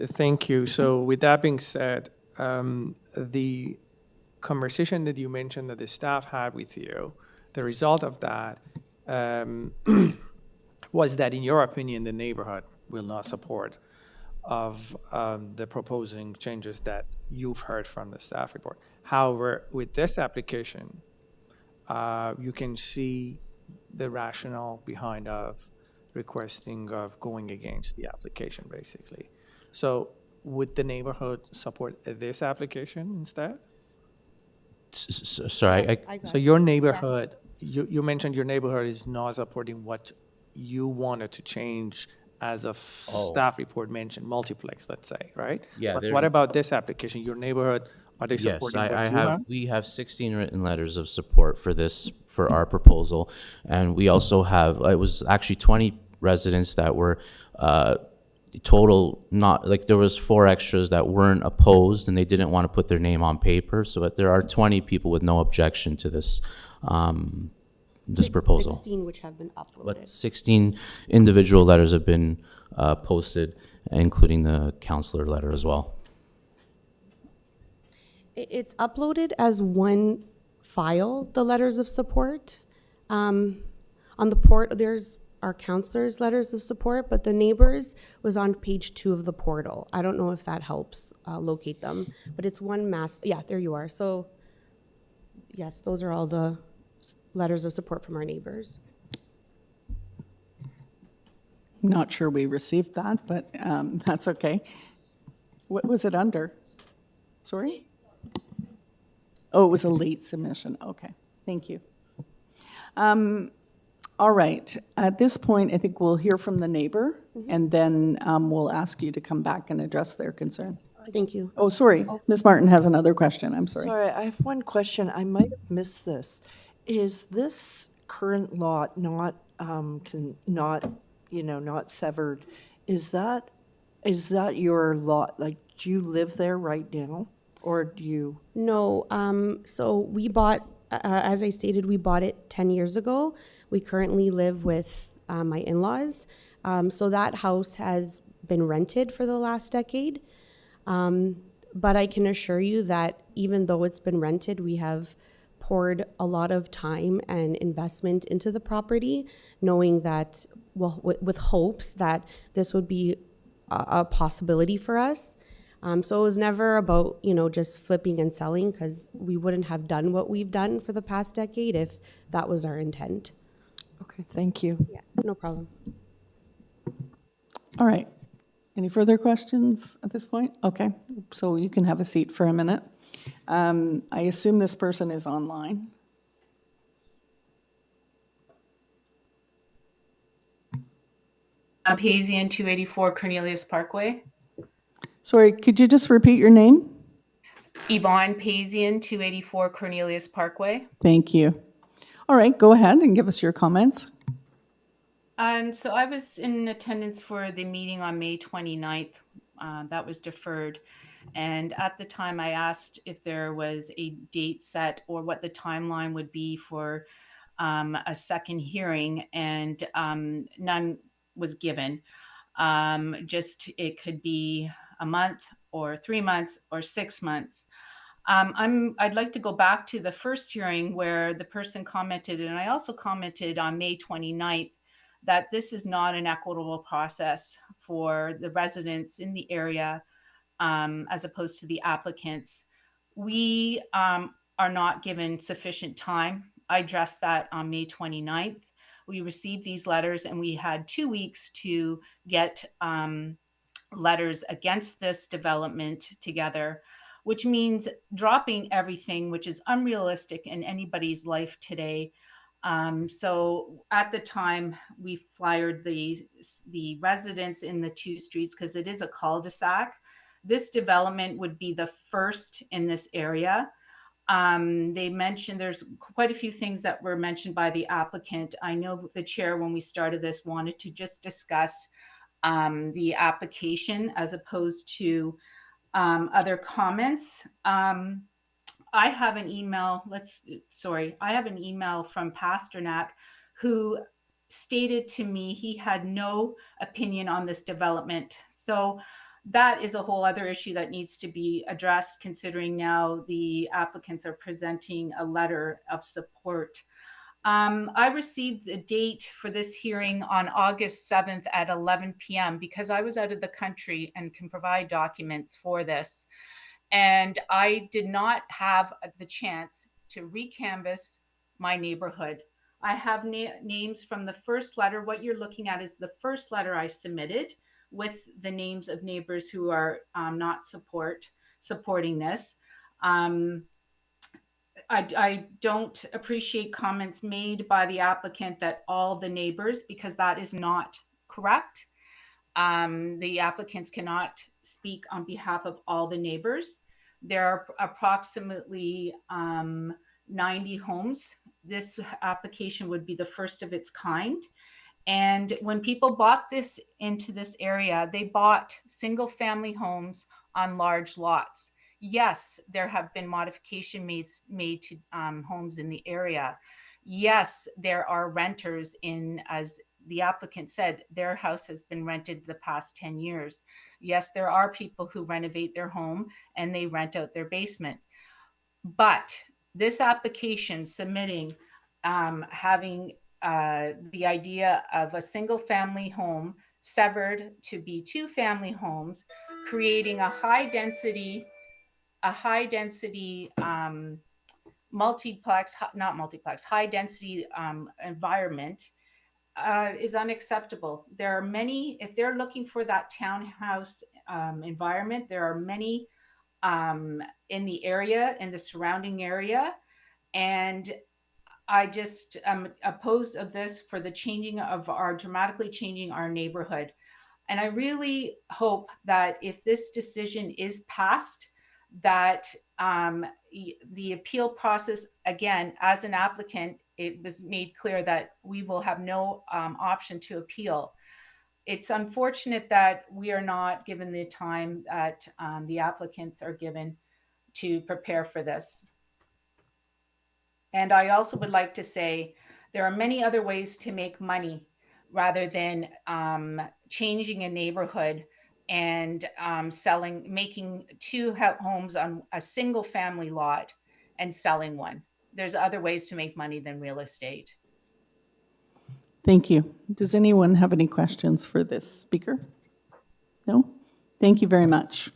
Thank you. So with that being said, the conversation that you mentioned that the staff had with you, the result of that was that, in your opinion, the neighborhood will not support of the proposing changes that you've heard from the staff report. However, with this application, you can see the rationale behind of requesting of going against the application, basically. So would the neighborhood support this application instead? Sorry, So your neighborhood you mentioned your neighborhood is not supporting what you wanted to change as a staff report mentioned, multiplex, let's say, right? Yeah, But they're- what about this application? Your neighborhood, are they Yes, supporting what you have. have? We have 16 written letters of support for this, for our proposal, and we also have. It was actually 20 residents that were total. Not like there was 4 extras that weren't opposed, and they didn't want to put their name on paper. So there are 20 people with no objection to this. This proposal. 16 which have been uploaded. But 16 individual letters have been posted, including the counselor letter as well. It's uploaded as one file, the letters of support. On the port, there's our counselors' letters of support, but the neighbors was on page 2 of the portal. I don't know if that helps locate them, but it's one mass. Yeah, there you are. So, yes, those are all the letters of support from our neighbors. I'm not sure we received that, but that's okay. What was it under? Sorry? Oh, it was a late submission. Okay, thank you. All right, at this point, I think we'll hear from the neighbor, and then we'll ask you to come back and address their concern. Thank you. Oh, sorry, Ms. Martin has another question, I'm sorry. Sorry, I have one question. I might have missed this. Is this current lot not, not severed? Is that your lot? Like, do you live there right now? Or do you? No, so we bought, as I stated, we bought it 10 years ago. We currently live with my in-laws. So that house has been rented for the last decade. But I can assure you that even though it's been rented, we have poured a lot of time and investment into the property, knowing that, well, with hopes that this would be a possibility for us. So it was never about, just flipping and selling, because we wouldn't have done what we've done for the past decade if that was our intent. Okay, thank you. Yeah, no problem. All right, any further questions at this point? Okay, so you can have a seat for a minute. I assume this person is online. I'm Pazian, 284 Cornelius Parkway. Sorry, could you just repeat your name? Yvonne Pazian, 284 Cornelius Parkway. Thank you. All right, go ahead and give us your comments. So I was in attendance for the meeting on May 29th. That was deferred. And at the time, I asked if there was a date set or what the timeline would be for a second hearing, and none was given. Just it could be a month or 3 months or 6 months. I'd like to go back to the first hearing where the person commented, and I also commented on May 29th, that this is not an equitable process for the residents in the area as opposed to the applicants. We are not given sufficient time. I addressed that on May 29th. We received these letters and we had 2 weeks to get letters against this development together, which means dropping everything, which is unrealistic in anybody's life today. So at the time, we flyered the residents in the 2 streets because it is a cul-de-sac. This development would be the first in this area. They mentioned there's quite a few things that were mentioned by the applicant. I know the chair, when we started this, wanted to just discuss the application as opposed to other comments. I have an email, I have an email from Pasternak who stated to me he had no opinion on this development. So that is a whole other issue that needs to be addressed, considering now the applicants are presenting a letter of support. I received a date for this hearing on August 7th at 11 p.m. because I was out of the country and can provide documents for this. And I did not have the chance to recanvass my neighborhood. I have names from the first letter. What you're looking at is the first letter I submitted with the names of neighbors who are not supporting this. I don't appreciate comments made by the applicant that all the neighbors, because that is not correct. The applicants cannot speak on behalf of all the neighbors. There are approximately 90 homes. This application would be the first of its kind. And when people bought this into this area, they bought single family homes on large lots. Yes, there have been modifications made to homes in the area. Yes, there are renters in, as the applicant said, their house has been rented the past 10 years. Yes, there are people who renovate their home and they rent out their basement. But this application submitting, having the idea of a single family home severed to be two family homes, creating a high density high density environment is unacceptable. There are many, if they're looking for that townhouse environment, there are many in the area, in the surrounding area. And I just am opposed of this for the dramatically changing our neighborhood. And I really hope that if this decision is passed, that the appeal process, again, as an applicant, it was made clear that we will have no option to appeal. It's unfortunate that we are not given the time that the applicants are given to prepare for this. And I also would like to say there are many other ways to make money rather than changing a neighborhood and making two homes on a single family lot and selling one. There's other ways to make money than real estate. Thank you. Does anyone have any questions for this speaker? No? Thank you very much.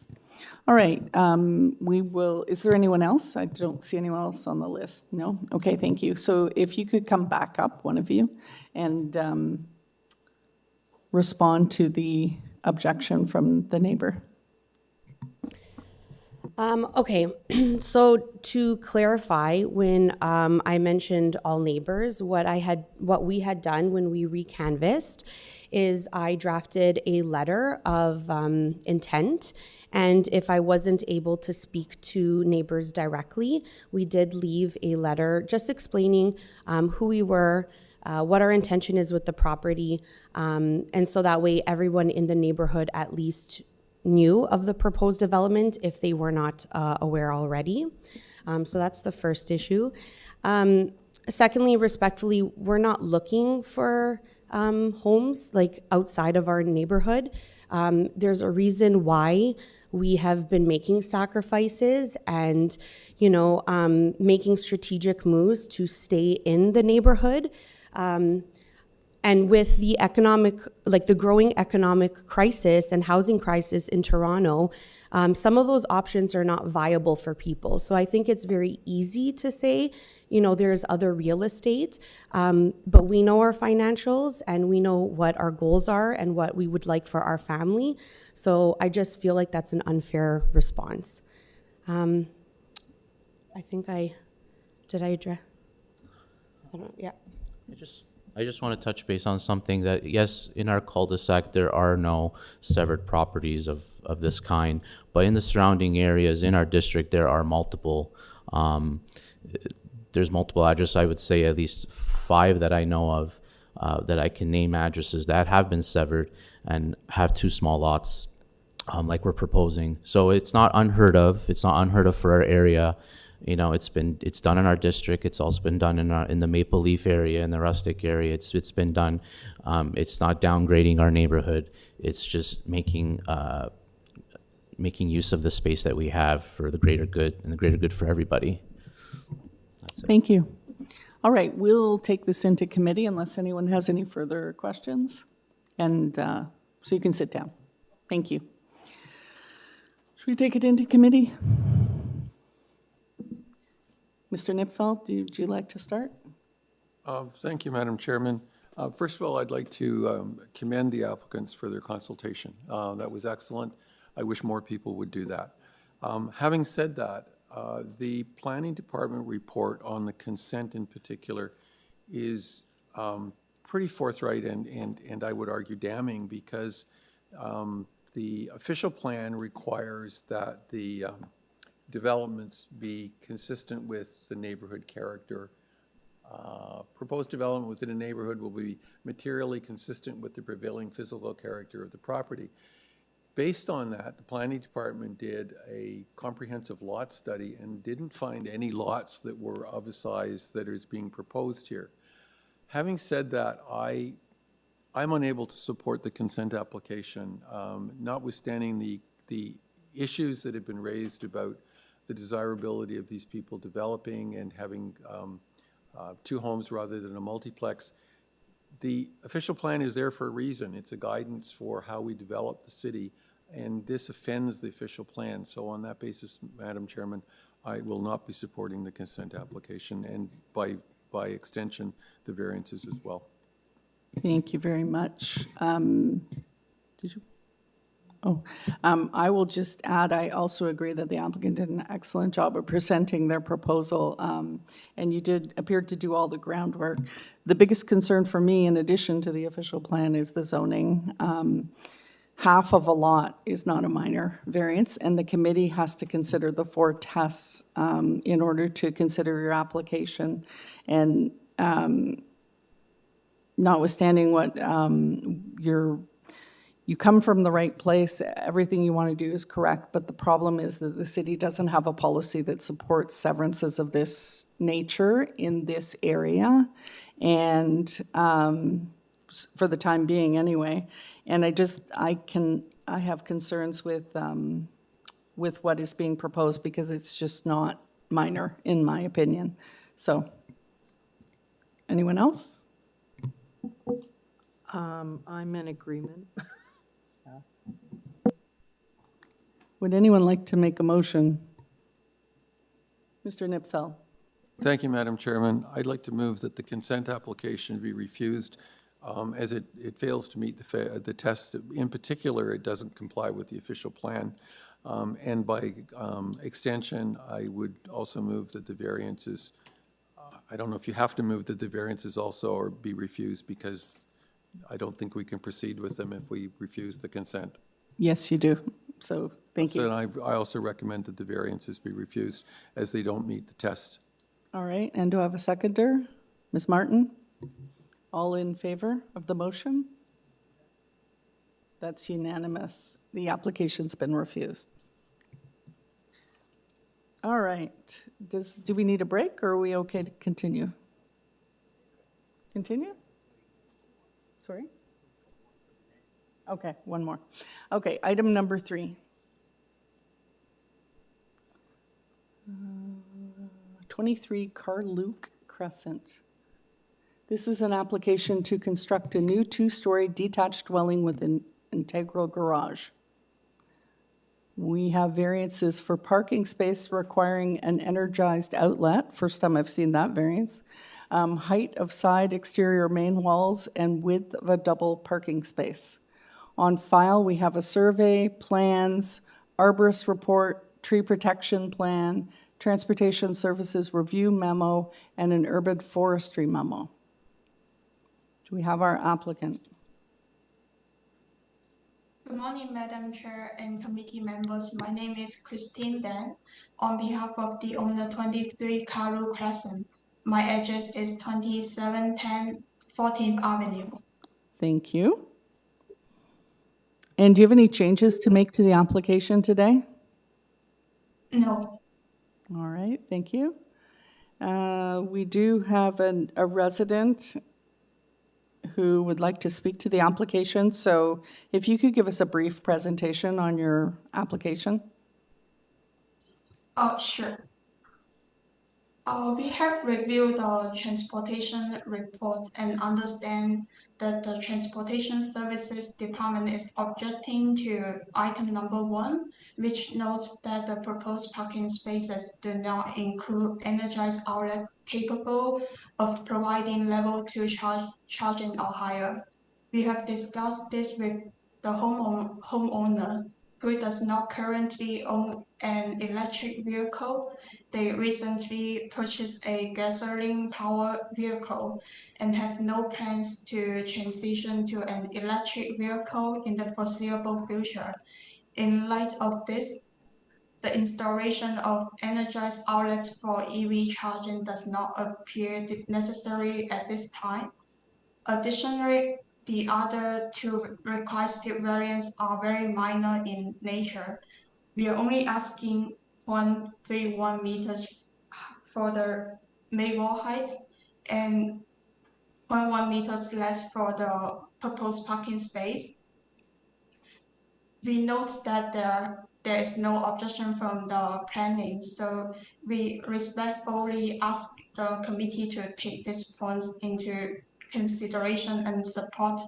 All right, is there anyone else? I don't see anyone else on the list. No? Okay, thank you. So if you could come back up, one of you, and respond to the objection from the neighbor. Okay, so to clarify, when I mentioned all neighbors, what we had done when we recanvassed is I drafted a letter of intent, and if I wasn't able to speak to neighbors directly, we did leave a letter just explaining who we were, what our intention is with the property, and so that way everyone in the neighborhood at least knew of the proposed development if they were not aware already. So that's the first issue. Secondly, respectfully, we're not looking for homes like outside of our neighborhood. There's a reason why we have been making sacrifices and, making strategic moves to stay in the neighborhood. And with the the growing economic crisis and housing crisis in Toronto, some of those options are not viable for people. So I think it's very easy to say, there's other real estate, but we know our financials and we know what our goals are and what we would like for our family. So I just feel like that's an unfair response. I think did I address? Yeah. I just want to touch base on something that, yes, in our cul-de-sac, there are no severed properties of this kind, but in the surrounding areas in our district, there are multiple, there's multiple addresses. I would say at least 5 that I know of, that I can name addresses that have been severed and have 2 small lots, like we're proposing. So it's not unheard of. It's not unheard of for our area. It's done in our district. It's also been done in the Maple Leaf area, in the Rustic area. It's been done. It's not downgrading our neighborhood. It's just making use of the space that we have for the greater good and the greater good for everybody. That's it. Thank you. All right, we'll take this into committee unless anyone has any further questions. And so you can sit down. Thank you. Should we take it into committee? Mr. Nipfeld, would you like to start? Thank you, Madam Chairman. First of all, I'd like to commend the applicants for their consultation. That was excellent. I wish more people would do that. Having said that, The planning department report on the consent in particular is pretty forthright and I would argue damning, because the official plan requires that the developments be consistent with the neighborhood character. Proposed development within a neighborhood will be materially consistent with the prevailing physical character of the property. Based on that, the planning department did a comprehensive lot study and didn't find any lots that were of a size that is being proposed here. Having said that, I'm unable to support the consent application, notwithstanding the issues that have been raised about the desirability of these people developing and having two homes rather than a multiplex. The official plan is there for a reason. It's a guidance for how we develop the city, and this offends the official plan. So on that basis, Madam Chairman, I will not be supporting the consent application, and by extension, the variances as well. Thank you very much. Did you? Oh, I will just add, I also agree that the applicant did an excellent job of presenting their proposal, and you did appear to do all the groundwork. The biggest concern for me, in addition to the official plan, is the zoning. Half of a lot is not a minor variance, and the committee has to consider the 4 tests in order to consider your application. And notwithstanding what you come from the right place, everything you want to do is correct, but the problem is that the city doesn't have a policy that supports severances of this nature in this area, and for the time being anyway. And I have concerns with what is being proposed, because it's just not minor, in my opinion. So, anyone else? I'm in agreement. Would anyone like to make a motion? Mr. Nipfel. Thank you, Madam Chairman. I'd like to move that the consent application be refused, as it fails to meet the tests. In particular, it doesn't comply with the official plan. And by extension, I would also move that the variances, I don't know if you have to move that the variances also or be refused, because I don't think we can proceed with them if we refuse the consent. Yes, you do. So, thank you. So I also recommend that the variances be refused, as they don't meet the test. All right, and do I have a seconder? Ms. Martin? All in favor of the motion? That's unanimous. The application's been refused. All right. Do we need a break, or are we okay to continue? Continue? Sorry? Okay, one more. Okay, item number 3. 23 CARLUKE Crescent. This is an application to construct a new 2-story detached dwelling with an integral garage. We have variances for parking space requiring an energized outlet. First time I've seen that variance. Height of side exterior main walls and width of a double parking space. On file, we have a survey, plans, arborist report, tree protection plan, transportation services review memo, and an urban forestry memo. Do we have our applicant? Good morning, Madam Chair and committee members. My name is Christine Dan, on behalf of the owner 23 CARLUKE Crescent. My address is 2710 14th Avenue. Thank you. And do you have any changes to make to the application today? No. All right, thank you. We do have a resident who would like to speak to the application. So if you could give us a brief presentation on your application. Oh, sure. We have reviewed the transportation reports and understand that the Transportation Services Department is objecting to item number 1, which notes that the proposed parking spaces do not include energized outlet capable of providing level 2 charging or higher. We have discussed this with the homeowner, who does not currently own an electric vehicle. They recently purchased a gasoline-powered vehicle and have no plans to transition to an electric vehicle in the foreseeable future. In light of this, the installation of energized outlets for EV charging does not appear necessary at this time. Additionally, the other two requested variants are very minor in nature. We are only asking 131 meters for the main wall height and 0.1 meters less for the proposed parking space. We note that there is no objection from the planning, so we respectfully ask the committee to take these points into consideration and support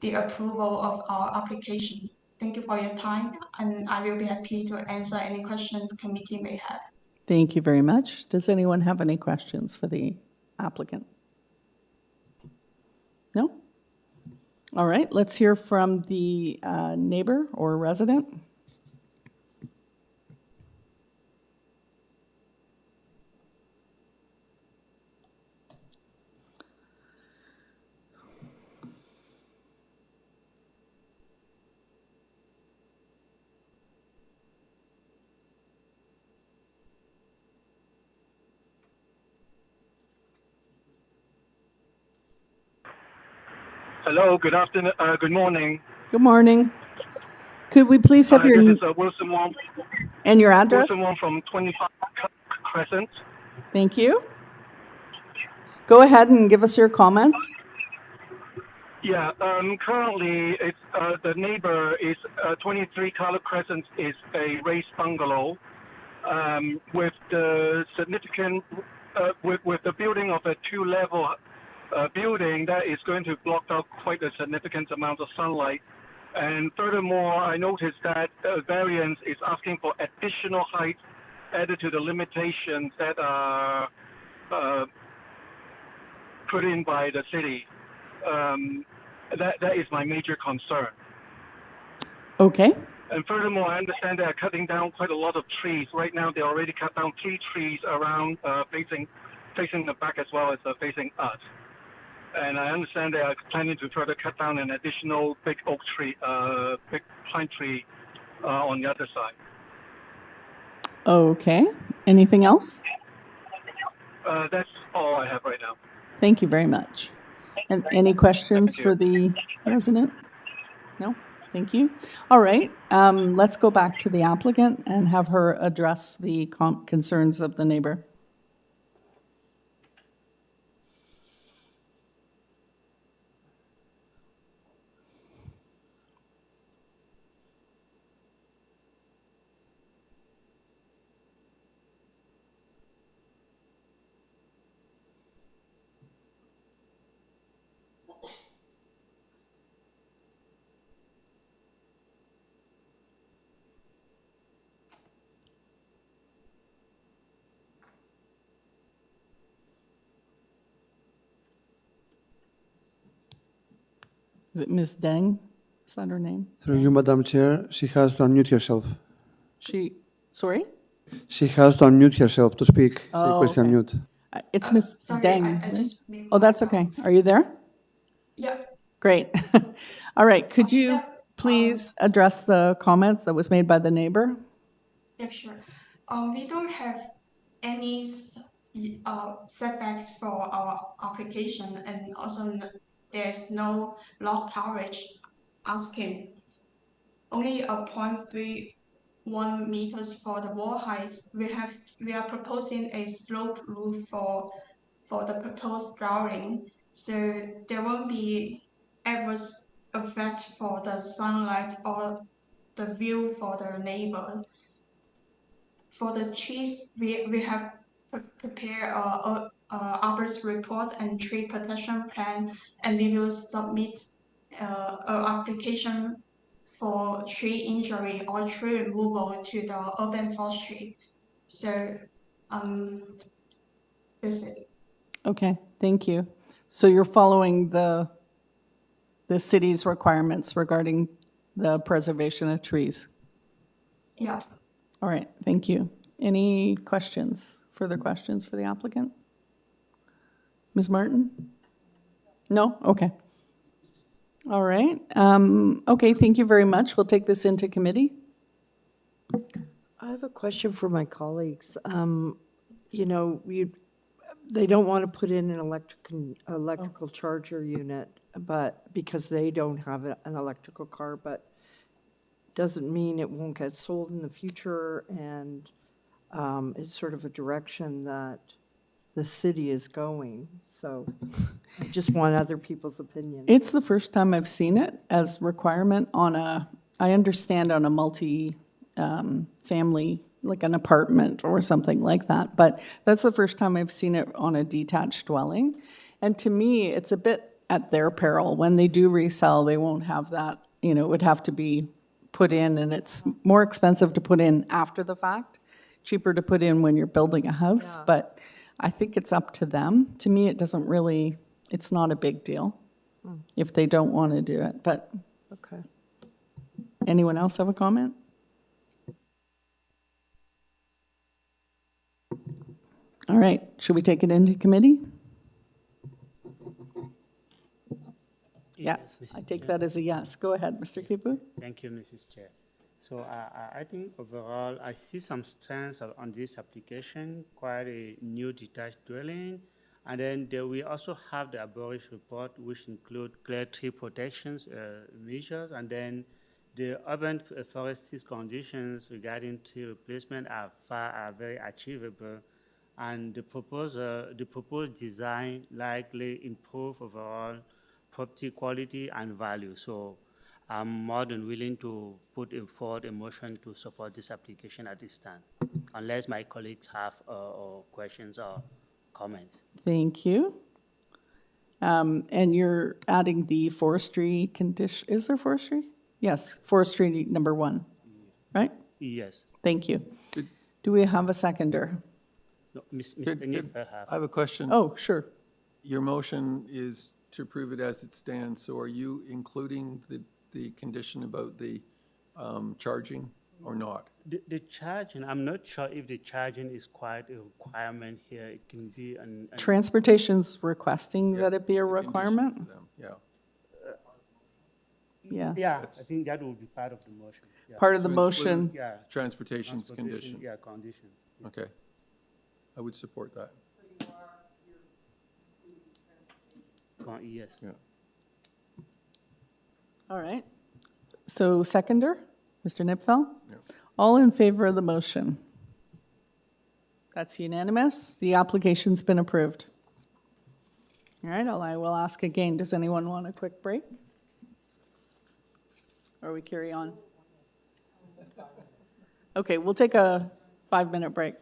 the approval of our application. Thank you for your time, and I will be happy to answer any questions committee may have. Thank you very much. Does anyone have any questions for the applicant? No? All right, let's hear from the neighbor or resident. Hello, good afternoon, good morning. Good morning. Could we please have your This is Wilson Wong. and your address? Wilson Wong from 25 Crescent. Thank you. Go ahead and give us your comments. Yeah, currently it's the neighbor is 23 CARLUKE Crescent is a raised bungalow with the significant with the building of a two-level building that is going to block out quite a significant amount of sunlight. And furthermore, I noticed that variance is asking for additional height added to the limitations that are put in by the city. That is my major concern. Okay. And furthermore, I understand they are cutting down quite a lot of trees. Right now, they already cut down 3 trees around facing the back as well as facing us. And I understand they are planning to further cut down an additional big oak tree, big pine tree on the other side. Okay. Anything else? That's all I have right now. Thank you very much. And any questions for the resident? No? Thank you. All right. Let's go back to the applicant and have her address the concerns of the neighbor. Is it Ms. Deng? Is that her name? Through you, Madam Chair, she has to unmute herself. Sorry? She has to unmute herself to speak. She Oh, requests okay. unmute. It's Ms. Sorry, Deng. I just made Oh, that's okay. Are you there? Yeah. Great. All right. Could you please address the comments that was made by the neighbor? Yeah, sure. We don't have any setbacks for our application, and also there's no lot coverage asking. Only a 0.31 meters for the wall height. We are proposing a slope roof for the proposed drawing, so there won't be adverse effect for the sunlight or the view for the neighbor. For the trees, we have prepared a arborist report and tree protection plan, and we will submit an application for tree injury or tree removal to the urban forestry. So, that's it. Okay, thank you. So you're following the city's requirements regarding the preservation of trees? Yeah. All right, thank you. Any questions, further questions for the applicant? Ms. Martin? No? Okay. All right. Okay, thank you very much. We'll take this into committee. I have a question for my colleagues. You know, they don't want to put in an electrical charger unit, but because they don't have an electrical car, but doesn't mean it won't get sold in the future, and it's sort of a direction that the city is going. So I just want other people's opinion. It's the first time I've seen it as requirement on I understand on a multi-family, like an apartment or something like that, but that's the first time I've seen it on a detached dwelling. And to me, it's a bit at their peril. When they do resell, they won't have that, you know, it would have to be put in, and it's more expensive to put in after the fact, cheaper to put in when you're building a house, but I think it's up to them. To me, it doesn't really, it's not a big deal if they don't want to do it, but. Okay. Anyone else have a comment? All right, should we take it into committee? Yeah, I take that as a yes. Go ahead, Mr. Kipu. Thank you, Mrs. Chair. So I think overall, I see some strengths on this application, quite a new detached dwelling. And then we also have the Aboris report, which include clear tree protections measures, and then the urban forestry conditions regarding tree replacement are very achievable. And the proposed design likely improve overall property quality and value. So I'm more than willing to put forward a motion to support this application at this time, unless my colleagues have questions or comments. Thank you. And you're adding the forestry condition, is there forestry? Yes, forestry number 1, right? Yes. Thank you. Do we have a seconder? No, Mr. Nipper I have a question. Oh, sure. Your motion is to approve it as it stands, so are you including the condition about the charging or not? The charging, I'm not sure if the charging is quite a requirement here. It can be an Transportation's requesting that it be a requirement? Yeah. Yeah. Yeah, I think that will be part of the motion. Yeah. Part of the To motion. include Transportation's condition. Yeah, conditions. Okay. I would support that. Yes. Yeah. All right. So seconder, Mr. Nipfel? Yeah. All in favor of the motion? That's unanimous. The application's been approved. All right, I will ask again, does anyone want a quick break? Or we carry on? Okay, we'll take a 5-minute break.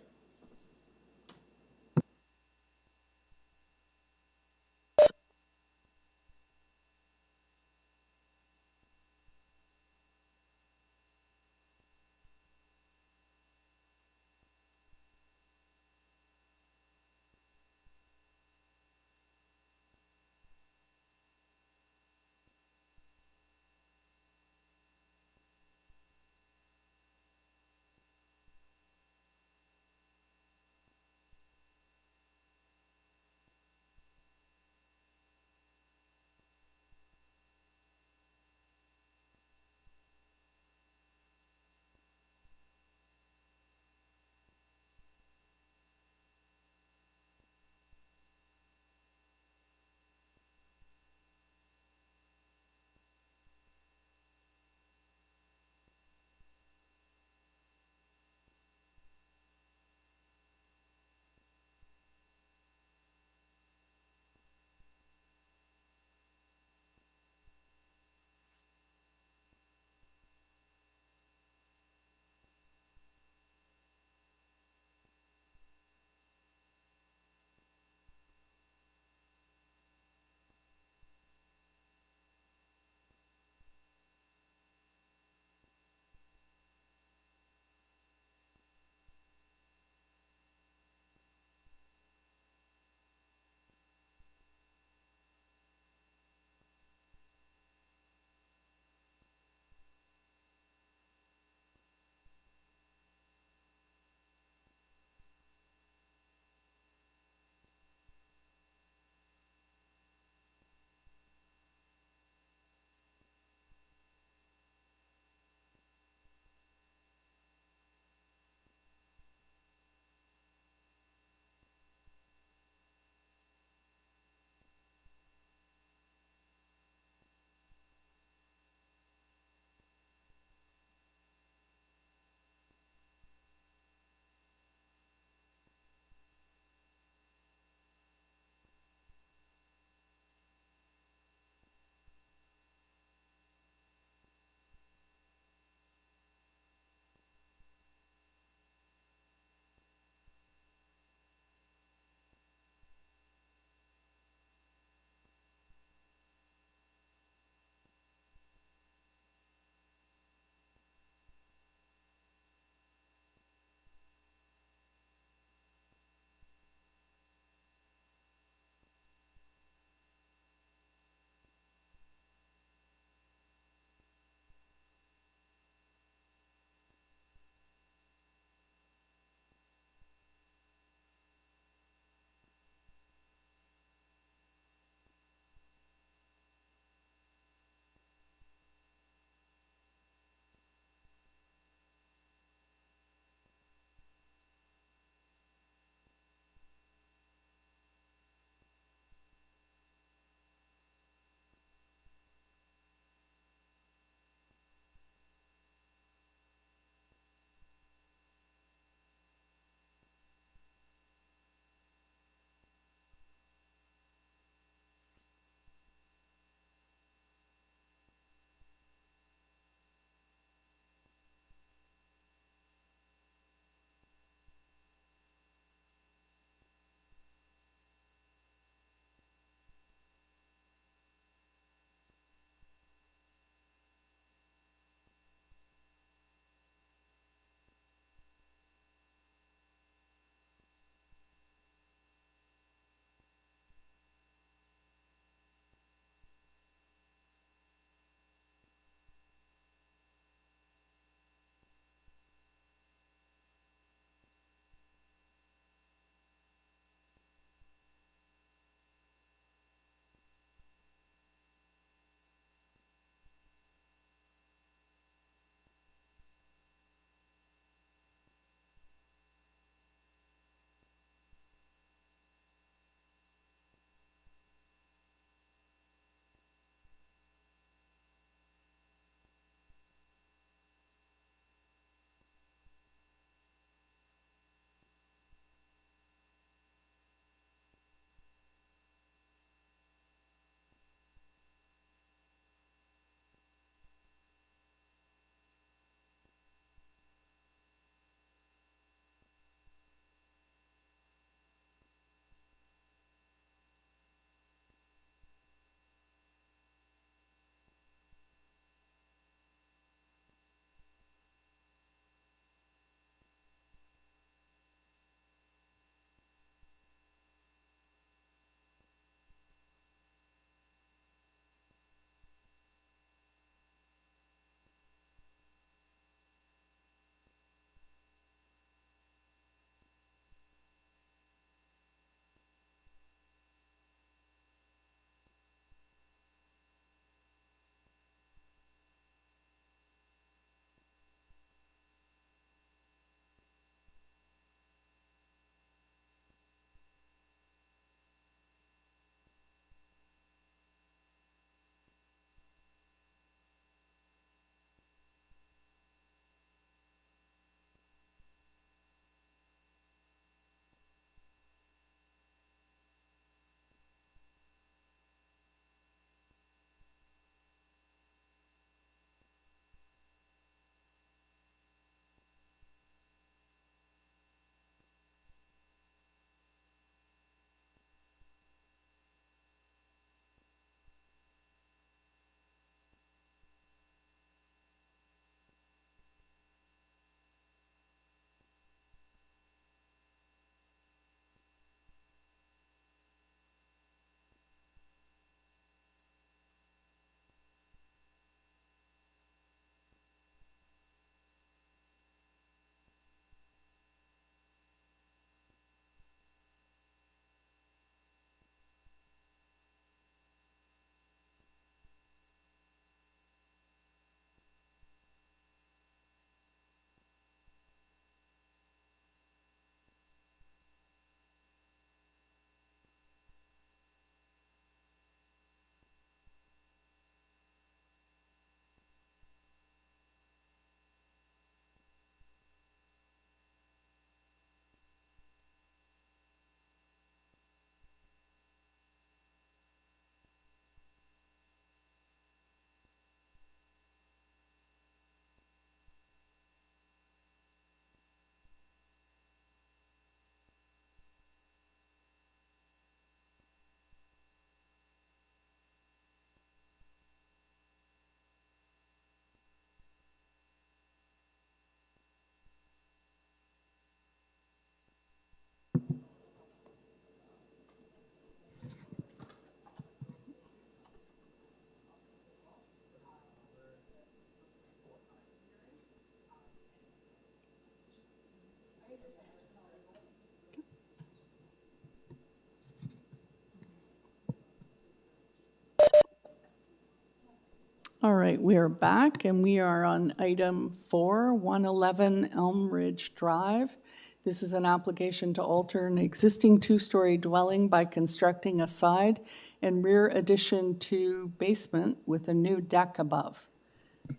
All right, we are back, and we are on item 4, 111 Elm Ridge Drive. This is an application to alter an existing two-story dwelling by constructing a side and rear addition to basement with a new deck above.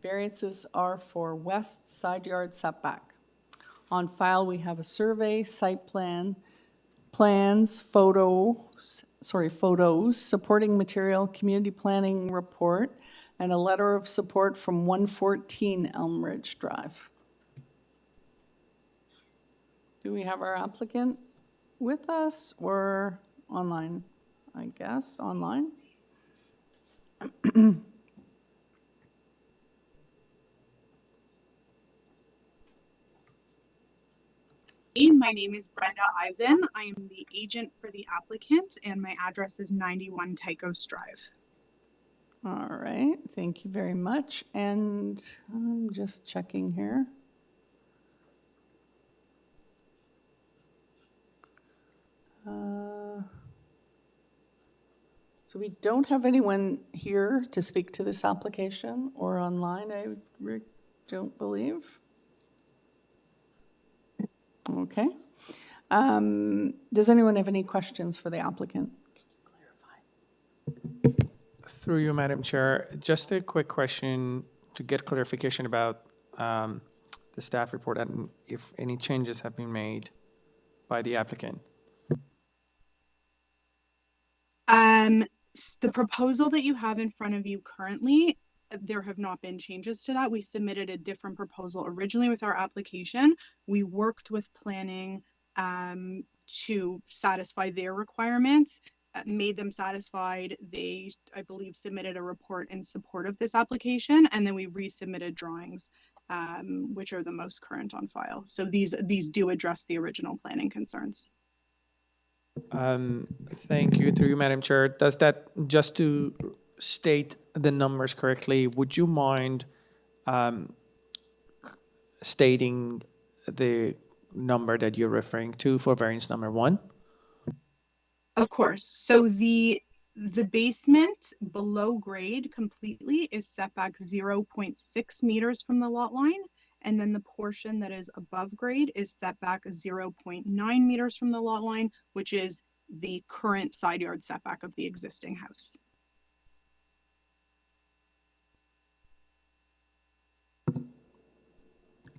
Variances are for west side yard setback. On file, we have a survey, site plan, plans, photos, supporting material, community planning report, and a letter of support from 114 Elm Ridge Drive. Do we have our applicant with us or online? I guess online. My name is Brenda Eisen. I am the agent for the applicant, and my address is 91 Tychos Drive. All right, thank you very much. And I'm just checking here. So we don't have anyone here to speak to this application or online, I don't believe. Okay. Does anyone have any questions for the applicant? Through you, Madam Chair, just a quick question to get clarification about the staff report and if any changes have been made by the applicant. The proposal that you have in front of you currently, there have not been changes to that. We submitted a different proposal originally with our application. We worked with planning to satisfy their requirements, made them satisfied. They, I believe, submitted a report in support of this application, and then we resubmitted drawings, which are the most current on file. So these do address the original planning concerns. Thank you. Through you, Madam Chair. Does that, just to state the numbers correctly, would you mind stating the number that you're referring to for variance number 1? Of course. So the basement below grade completely is set back 0.6 meters from the lot line. And then the portion that is above grade is set back 0.9 meters from the lot line, which is the current side yard setback of the existing house.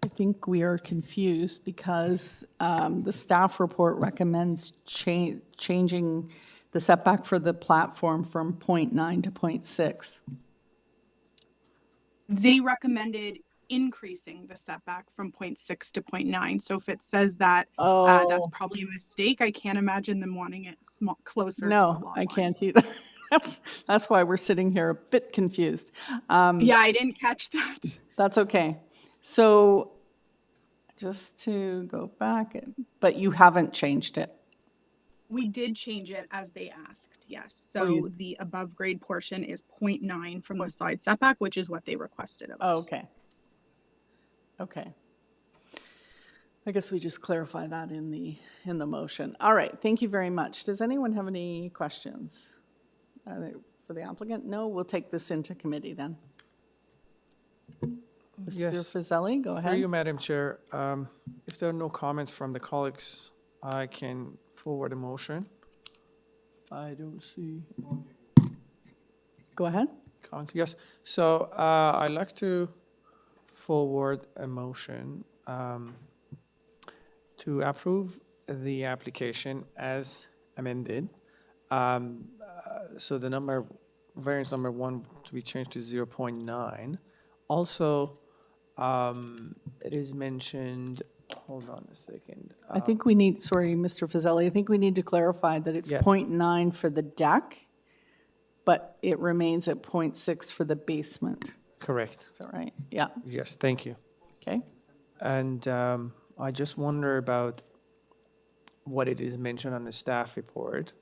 I think we are confused because the staff report recommends changing the setback for the platform from 0.9 to 0.6. They recommended increasing the setback from 0.6 to 0.9. So if it says that, that's probably a mistake. I can't imagine them wanting it closer to the lot line. I can't either. That's why we're sitting here a bit confused. Yeah, I didn't catch that. That's okay. So just to go back, but you haven't changed it. We did change it as they asked, yes. So the above grade portion is 0.9 from the side setback, which is what they requested of us. Okay. Okay. I guess we just clarify that in the motion. All right, thank you very much. Does anyone have any questions for the applicant? No, we'll take this into committee then. Mr. Fazeli, go ahead. Through you, Madam Chair. If there are no comments from the colleagues, I can forward a motion. I don't see. Go ahead. Comments, yes. So I'd like to forward a motion to approve the application as amended. So the variance number 1 to be changed to 0.9. Also, it is mentioned, hold on a second. I think we need, sorry, Mr. Fazeli, I think we need to clarify that it's 0.9 for the deck, but it remains at 0.6 for the basement. Correct. Is that right? Yeah. Yes, thank you. Okay. And I just wonder about what it is mentioned on the staff report.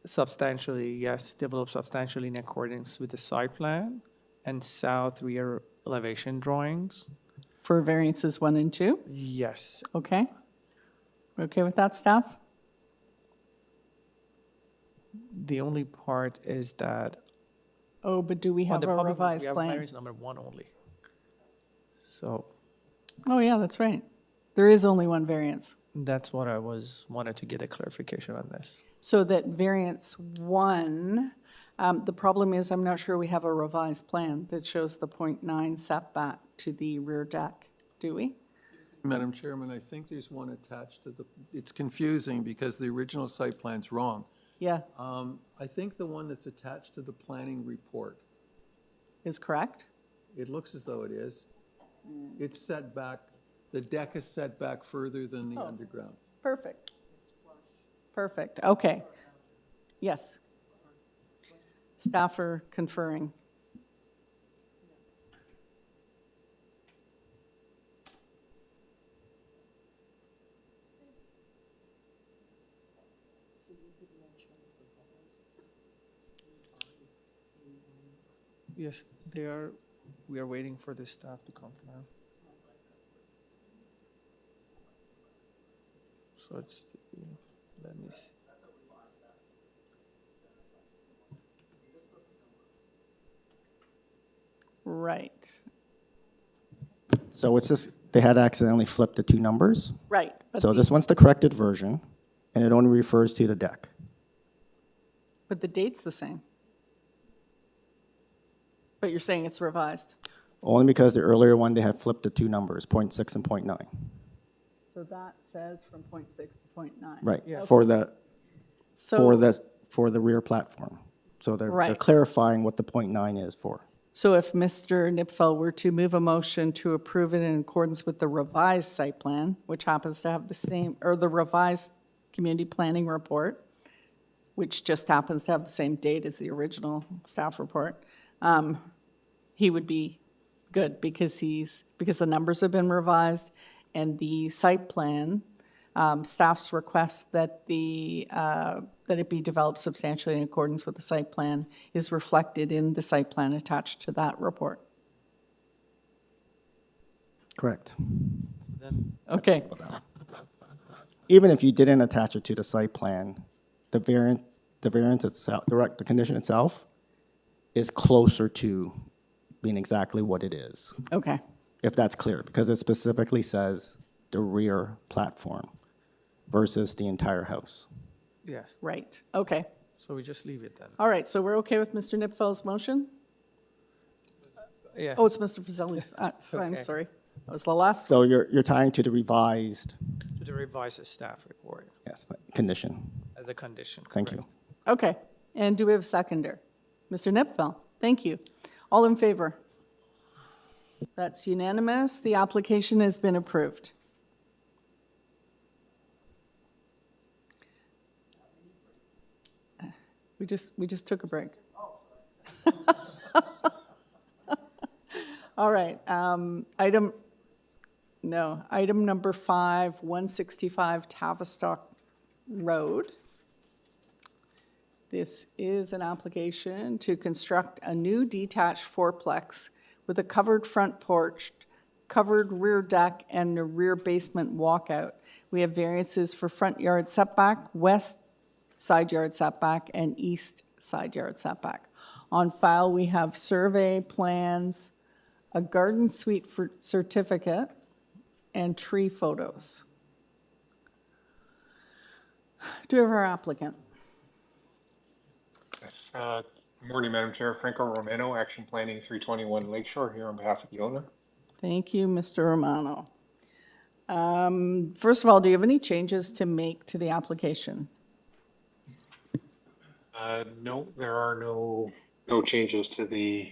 Substantially, yes, developed substantially in accordance with the site plan and south rear elevation drawings. For variances 1 and 2? Yes. Okay. Okay with that, staff? The only part is that. Oh, but do we Well, have the a problem is revised we have plan? variance number 1 only. So Oh, yeah, that's right. There is only one variance. that's what I wanted to get a clarification on this. So that variance 1, the problem is I'm not sure we have a revised plan that shows the 0.9 setback to the rear deck, do we? Madam Chairman, I think there's one attached to the, it's confusing because the original site plan's wrong. Yeah. I think the one that's attached to the planning report, Is correct? it looks as though it is. It's set back, the deck is set back further than the underground. Perfect. Perfect, okay. Yes. Staff are conferring. Yes, we are waiting for the staff to confirm. So it's, let me see. Right, So it's just, they had accidentally flipped the two numbers. right. But So the- this one's the corrected version, and it only refers to the deck. But the date's the same. But you're saying it's revised. Only because the earlier one, they had flipped the two numbers, 0.6 and 0.9. So that says from 0.6 to 0.9. Right, Okay. for the, So- for the rear platform. So they're Right. clarifying what the 0.9 is for. So if Mr. Nipfel were to move a motion to approve it in accordance with the revised site plan, which happens to have the same, or the revised community planning report, which just happens to have the same date as the original staff report, he would be good because because the numbers have been revised and the site plan, staff's request that that it be developed substantially in accordance with the site plan is reflected in the site plan attached to that report. Correct. Okay. Even if you didn't attach it to the site plan, the variance itself, the condition itself is closer to being exactly what it is. Okay. If that's clear, because it specifically says the rear platform versus the entire house. Yes. Right, okay. So we just leave it then. All right, so we're okay with Mr. Nipfel's motion? Yeah. Oh, it's Mr. Fazeli's. I'm Okay. sorry. That was the last. So you're tying to the revised, To the revised staff report yes, condition. as a condition. Thank you. Okay, and do we have a seconder? Mr. Nipfel, thank you. All in favor? That's unanimous. The application has been approved. We just took a break. All right, item number 5, 165 Tavistock Road. This is an application to construct a new detached fourplex with a covered front porch, covered rear deck, and a rear basement walkout. We have variances for front yard setback, west side yard setback, and east side yard setback. On file, we have survey plans, a garden suite for certificate, and tree photos. Do we have our applicant? Yes. Good morning, Madam Chair. Franco Romano, Action Planning 321 Lakeshore, here on behalf of the owner. Thank you, Mr. Romano. First of all, do you have any changes to make to the application? No, there are no changes to the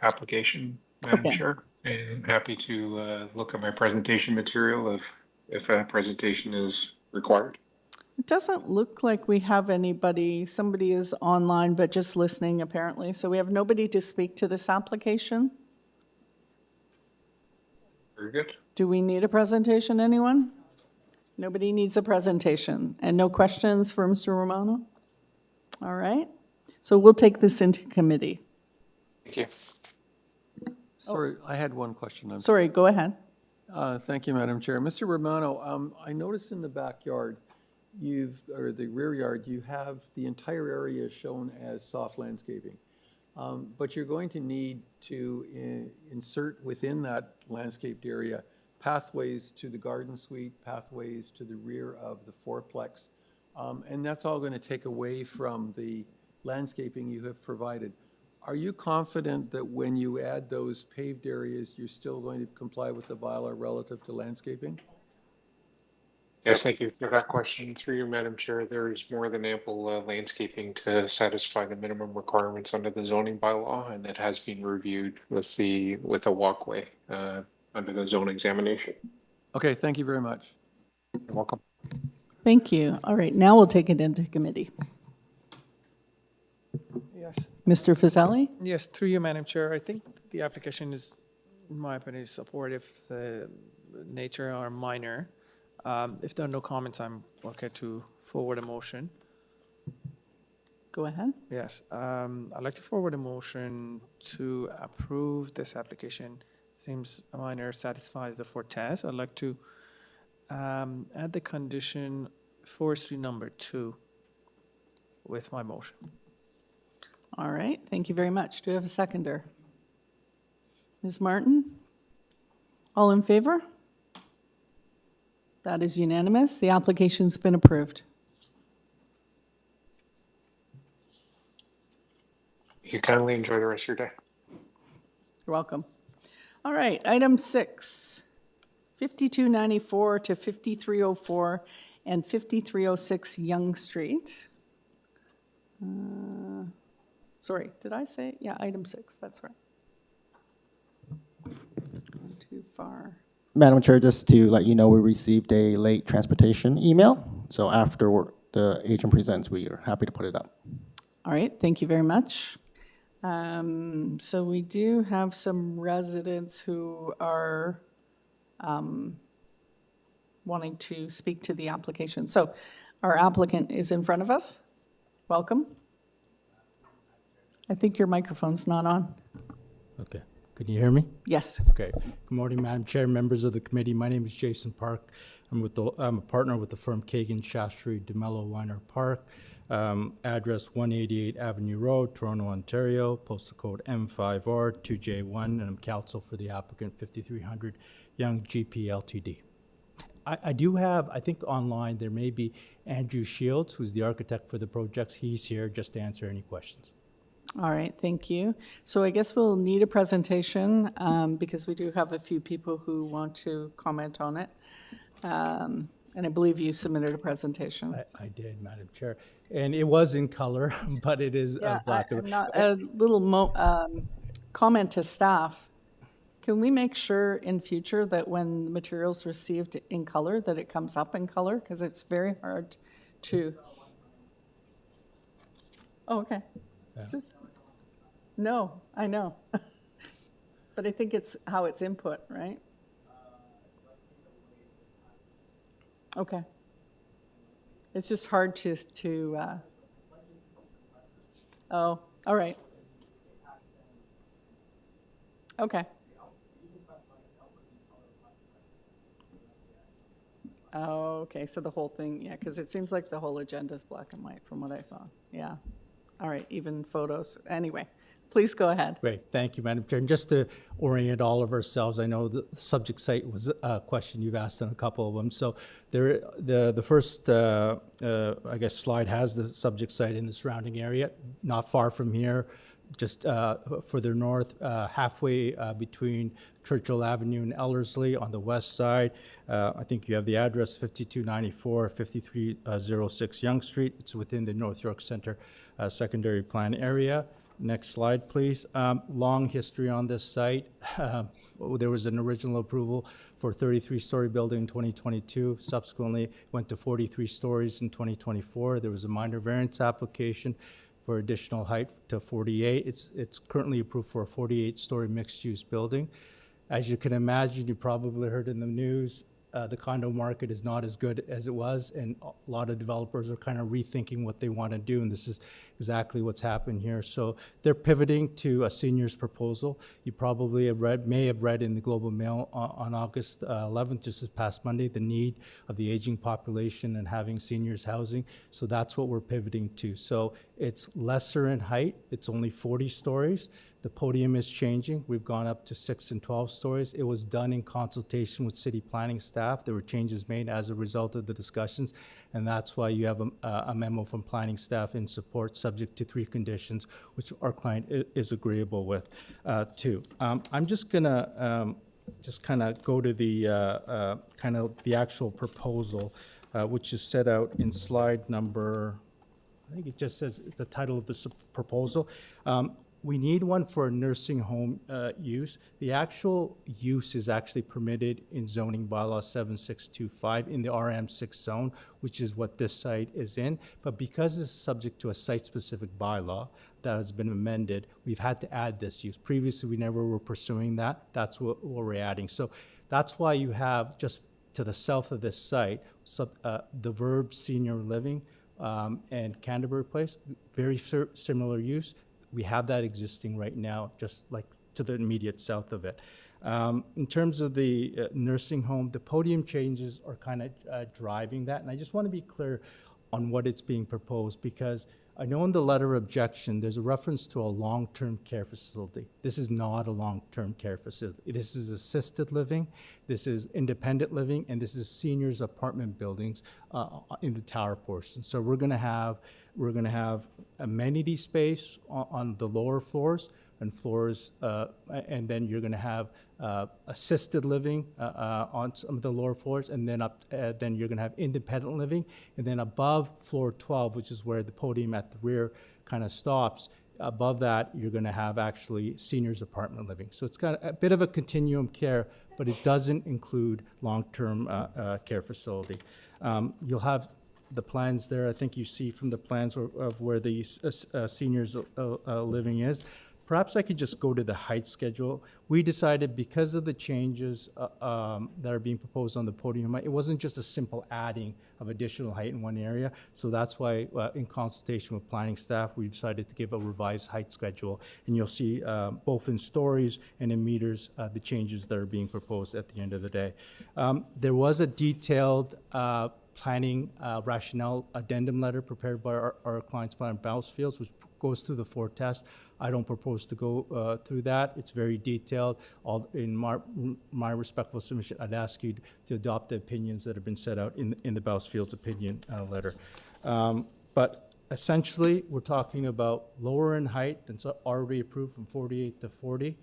application, Madam Okay. Chair. And happy to look at my presentation material if a presentation is required. It doesn't look like we have anybody. Somebody is online, but just listening apparently. So we have nobody to speak to this application. Very good. Do we need a presentation, anyone? Nobody needs a presentation. And no questions for Mr. Romano? All right. So we'll take this into committee. Thank you. Sorry, I had one question. Sorry, go ahead. Thank you, Madam Chair. Mr. Romano, I noticed in the backyard, or the rear yard, you have the entire area shown as soft landscaping. But you're going to need to insert within that landscaped area pathways to the garden suite, pathways to the rear of the fourplex. And that's all going to take away from the landscaping you have provided. Are you confident that when you add those paved areas, you're still going to comply with the bylaw relative to landscaping? Yes, thank you for that question. Through you, Madam Chair, there is more than ample landscaping to satisfy the minimum requirements under the zoning bylaw, and it has been reviewed with a walkway under the zone examination. Okay, thank you very much. You're welcome. Thank you. All right, now we'll take it into committee. Yes. Mr. Fazeli? Yes, through you, Madam Chair. I think the application is, in my opinion, is supportive. The nature are minor. If there are no comments, I'm okay to forward a motion. Go ahead. Yes, I'd like to forward a motion to approve this application. Seems minor, satisfies the four tests. I'd like to add the condition forestry number 2 with my motion. All right, thank you very much. Do we have a seconder? Ms. Martin? All in favor? That is unanimous. The application's been approved. You kindly enjoy the rest of your day. You're welcome. All right, item 6, 5294 to 5304 and 5306 Yonge Street. Sorry, did I say? Yeah, item 6, that's right. Not too far. Madam Chair, just to let you know, we received a late transportation email. So after the agent presents, we are happy to put it up. All right, thank you very much. So we do have some residents who are wanting to speak to the application. So our applicant is in front of us. Welcome. I think your microphone's not on. Okay. Can you hear me? Yes. Okay. Good morning, Madam Chair, members of the committee. My name is Jason Park. I'm a partner with the firm Kagan, Shastri, DeMello, Weiner Park. Address 188 Avenue Road, Toronto, Ontario. Postal code M5R2J1, and I'm counsel for the applicant 5300 Young GP Ltd. I do have, I think online there may be Andrew Shields, who's the architect for the projects. He's here just to answer any questions. All right, thank you. So I guess we'll need a presentation because we do have a few people who want to comment on it. And I believe you submitted a presentation. I did, Madam Chair. And it was in color, but it is black. A little comment to staff. Can we make sure in future that when the material's received in color, that it comes up in color? Because it's very hard to... Oh, okay. Yeah. Just, no, I know. But I think it's how it's input, right? Okay. It's just hard to oh, all right. Okay. Oh, okay, so the whole thing, yeah, because it seems like the whole agenda is black and white from what I saw. Yeah. All right, even photos. Anyway, please go ahead. Great, thank you, Madam Chair. And just to orient all of ourselves, I know the subject site was a question you've asked on a couple of them. So there, the first, I guess, slide has the subject site in the surrounding area, not far from here, just further north, halfway between Churchill Avenue and Ellerslie on the west side. I think you have the address 5294, 5306 Yonge Street. It's within the North York Center secondary plan area. Next slide, please. Long history on this site. There was an original approval for 33-story building in 2022. Subsequently, went to 43 stories in 2024. There was a minor variance application for additional height to 48. It's currently approved for a 48-story mixed-use building. As you can imagine, you probably heard in the news, the condo market is not as good as it was, and a lot of developers are kind of rethinking what they want to do, and this is exactly what's happened here. So they're pivoting to a seniors proposal. You probably may have read in the Global Mail on August 11th, just this past Monday, the need of the aging population and having seniors housing. So that's what we're pivoting to. So it's lesser in height. It's only 40 stories. The podium is changing. We've gone up to 6 and 12 stories. It was done in consultation with city planning staff. There were changes made as a result of the discussions, and that's why you have a memo from planning staff in support, subject to 3 conditions, which our client is agreeable with, too. I'm just gonna just kind of go to the kind of the actual proposal, which is set out in slide number, I think it just says it's the title of the proposal. We need one for a nursing home use. The actual use is actually permitted in zoning bylaw 7625 in the RM6 zone, which is what this site is in. But because it's subject to a site-specific bylaw that has been amended, we've had to add this use. Previously, we never were pursuing that. That's what we're adding. So that's why you have just to the south of this site, the Verb Senior Living and Canterbury Place, very similar use. We have that existing right now, just like to the immediate south of it. In terms of the nursing home, the podium changes are kind of driving that. And I just want to be clear on what it's being proposed, because I know in the letter of objection, there's a reference to a long-term care facility. This is not a long-term care facility. This is assisted living, this is independent living, and this is seniors apartment buildings in the tower portion. So we're gonna have amenity space on the lower floors and floors, and then you're gonna have assisted living on some of the lower floors, and then then you're gonna have independent living, and then above floor 12, which is where the podium at the rear kind of stops, above that, you're gonna have actually seniors apartment living. So it's got a bit of a continuum care, but it doesn't include long-term care facility. You'll have the plans there. I think you see from the plans of where the seniors living is. Perhaps I could just go to the height schedule. We decided because of the changes that are being proposed on the podium, it wasn't just a simple adding of additional height in one area. So that's why in consultation with planning staff, we decided to give a revised height schedule. And you'll see both in stories and in meters, the changes that are being proposed at the end of the day. There was a detailed planning rationale addendum letter prepared by our client's planner, Bausfields, which goes through the 4 tests. I don't propose to go through that. It's very detailed. In my respectful submission, I'd ask you to adopt the opinions that have been set out in the Bausfields opinion letter. But essentially, we're talking about lower in height than already approved from 48 to 40.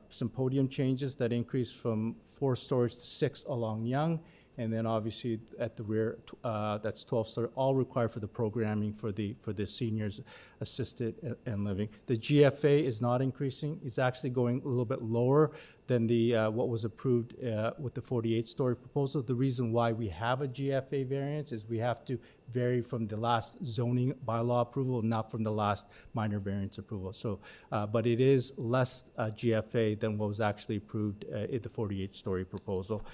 Some podium changes that increase from 4 stories to 6 along Yonge. And then obviously at the rear, that's 12 story, all required for the programming for the seniors assisted and living. The GFA is not increasing. It's actually going a little bit lower than the what was approved with the 48-story proposal. The reason why we have a GFA variance is we have to vary from the last zoning bylaw approval, not from the last minor variance approval. So, but it is less GFA than what was actually approved in the 48-story proposal.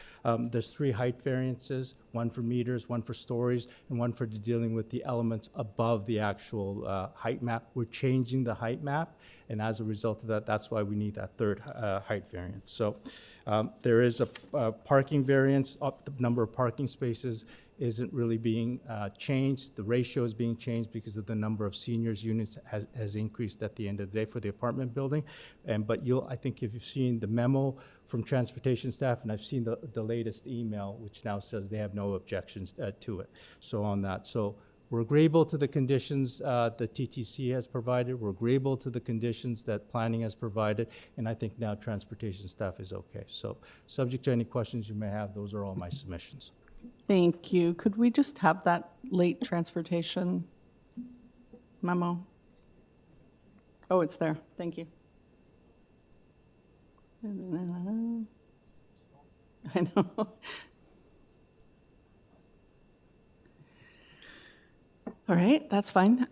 There's 3 height variances, 1 for meters, 1 for stories, and 1 for dealing with the elements above the actual height map. We're changing the height map, and as a result of that, that's why we need that 3rd height variance. So there is a parking variance. The number of parking spaces isn't really being changed. The ratio is being changed because of the number of seniors units has increased at the end of the day for the apartment building. But I think if you've seen the memo from transportation staff, and I've seen the latest email, which now says they have no objections to it. So on that. So we're agreeable to the conditions the TTC has provided. We're agreeable to the conditions that planning has provided. And I think now transportation staff is okay. So subject to any questions you may have, those are all my submissions. Thank you. Could we just have that late transportation memo? Oh, it's there. Thank you. I know. All right, that's fine.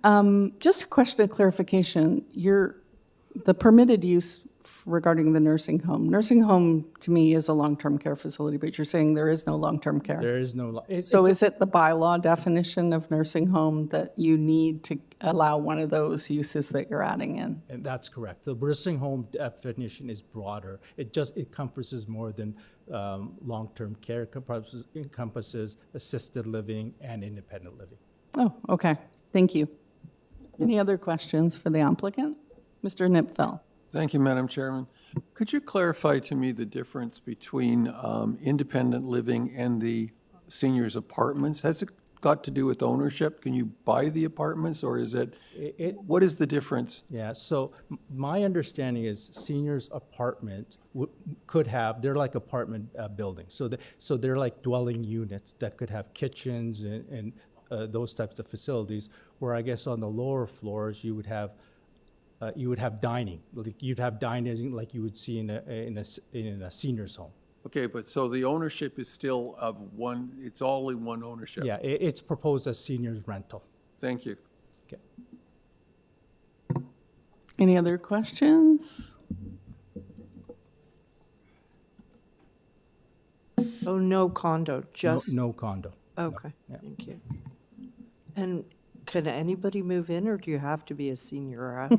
Just a question of clarification. The permitted use regarding the nursing home. Nursing home, to me, is a long-term care facility, but you're saying there is no long-term care. There is no. So is it the bylaw definition of nursing home that you need to allow one of those uses that you're adding in? And that's correct. The nursing home definition is broader. It just encompasses more than long-term care. It encompasses assisted living and independent living. Oh, okay. Thank you. Any other questions for the applicant? Mr. Nipfel. Thank you, Madam Chairman. Could you clarify to me the difference between independent living and the seniors' apartments? Has it got to do with ownership? Can you buy the apartments, or is it, what is the difference? Yeah, so my understanding is seniors' apartment could have, they're like apartment buildings. So they're like dwelling units that could have kitchens and those types of facilities, where I guess on the lower floors, you would have dining. Like you'd have dining like you would see in a senior's home. Okay, but so the ownership is still of one, it's all in one ownership? Yeah, it's proposed as seniors rental. Thank you. Okay. Any other questions? So no condo, just? No condo. Okay, Yeah. thank you. And can anybody move in, or do you have to be a senior?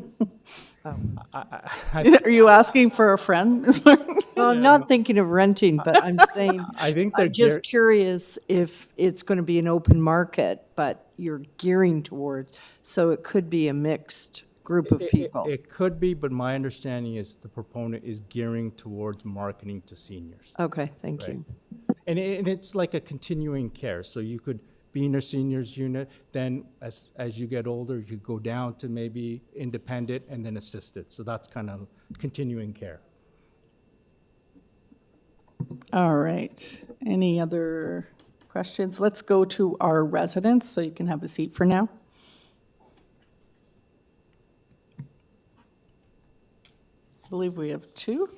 Are you asking for a friend, Ms. Martin? Well, I'm not thinking of renting, but I'm saying, I think I'm just curious if it's going to be an open market, but you're gearing toward, so it could be a mixed group of people. It could be, but my understanding is the proponent is gearing towards marketing to seniors. Okay, thank Right. you. And it's like a continuing care, so you could be in a seniors unit, then as you get older, you could go down to maybe independent and then assisted. So that's kind of continuing care. All right. Any other questions? Let's go to our residents, so you can have a seat for now. I believe we have two.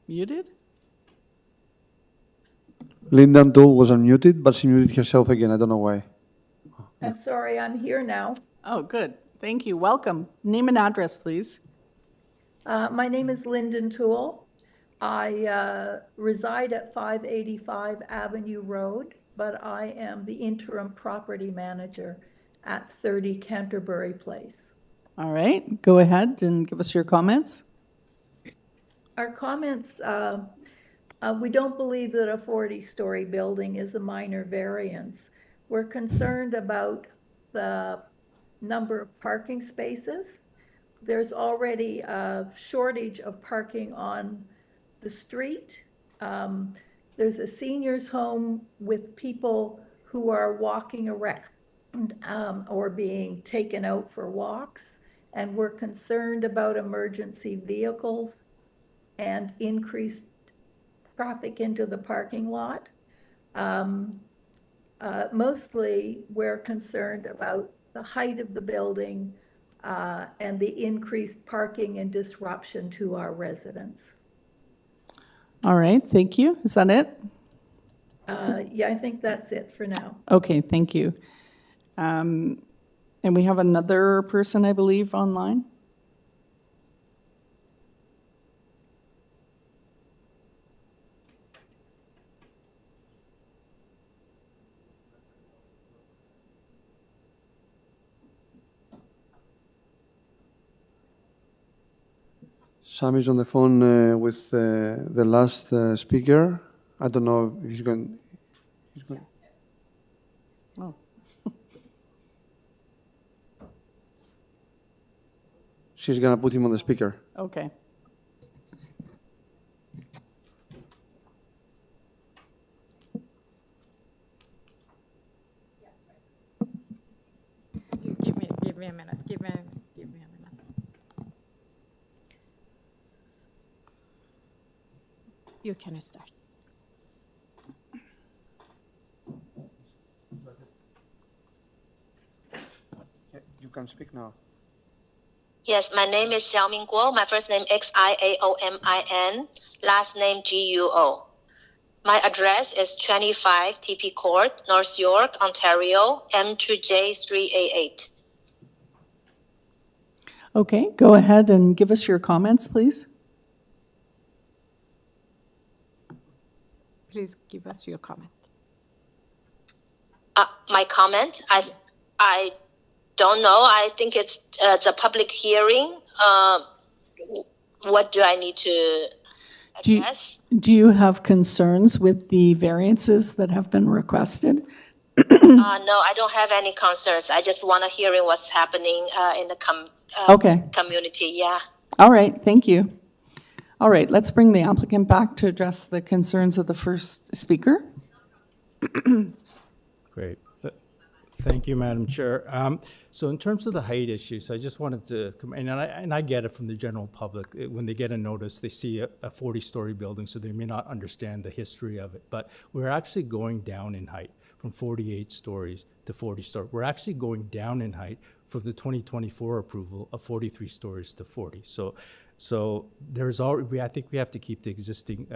Muted? Linda Tool was unmuted, but she muted herself again. I don't know why. I'm sorry, I'm here now. Oh, good. Thank you. Welcome. Name and address, please. My name is Lyndon Toole. I reside at 585 Avenue Road, but I am the interim property manager at 30 Canterbury Place. All right. Go ahead and give us your comments. Our comments, we don't believe that a 40-story building is a minor variance. We're concerned about the number of parking spaces. There's already a shortage of parking on the street. There's a seniors home with people who are walking around or being taken out for walks. And we're concerned about emergency vehicles and increased traffic into the parking lot. Mostly, we're concerned about the height of the building and the increased parking and disruption to our residents. All right. Thank you. Is that it? Yeah, I think that's it for now. Okay. Thank you. And we have another person, I believe, online. Sam is on the phone with the last speaker. I don't know if he's going. Oh. She's going to put him on the speaker. Okay. Give me a minute. Give me a minute. You can start. You can speak now. Yes, my name is Xiaoming Guo. My first name Xiaomin, last name Guo. My address is 25 TP Court, North York, Ontario, M2J388. Okay, go ahead and give us your comments, please. Please give us your comment. My comment, I don't know. I think it's a public hearing. What do I need to address? Do you have concerns with the variances that have been requested? No, I don't have any concerns. I just want to hear what's happening in the community. Yeah. All right, thank you. All right, let's bring the applicant back to address the concerns of the first speaker. Great. Thank you, Madam Chair. So in terms of the height issues, I just wanted to, and I get it from the general public, when they get a notice, they see a 40-story building, so they may not understand the history of it. But we're actually going down in height from 48 stories to 40 stories. We're actually going down in height from the 2024 approval of 43 stories to 40. So there's already, I think we have to keep the existing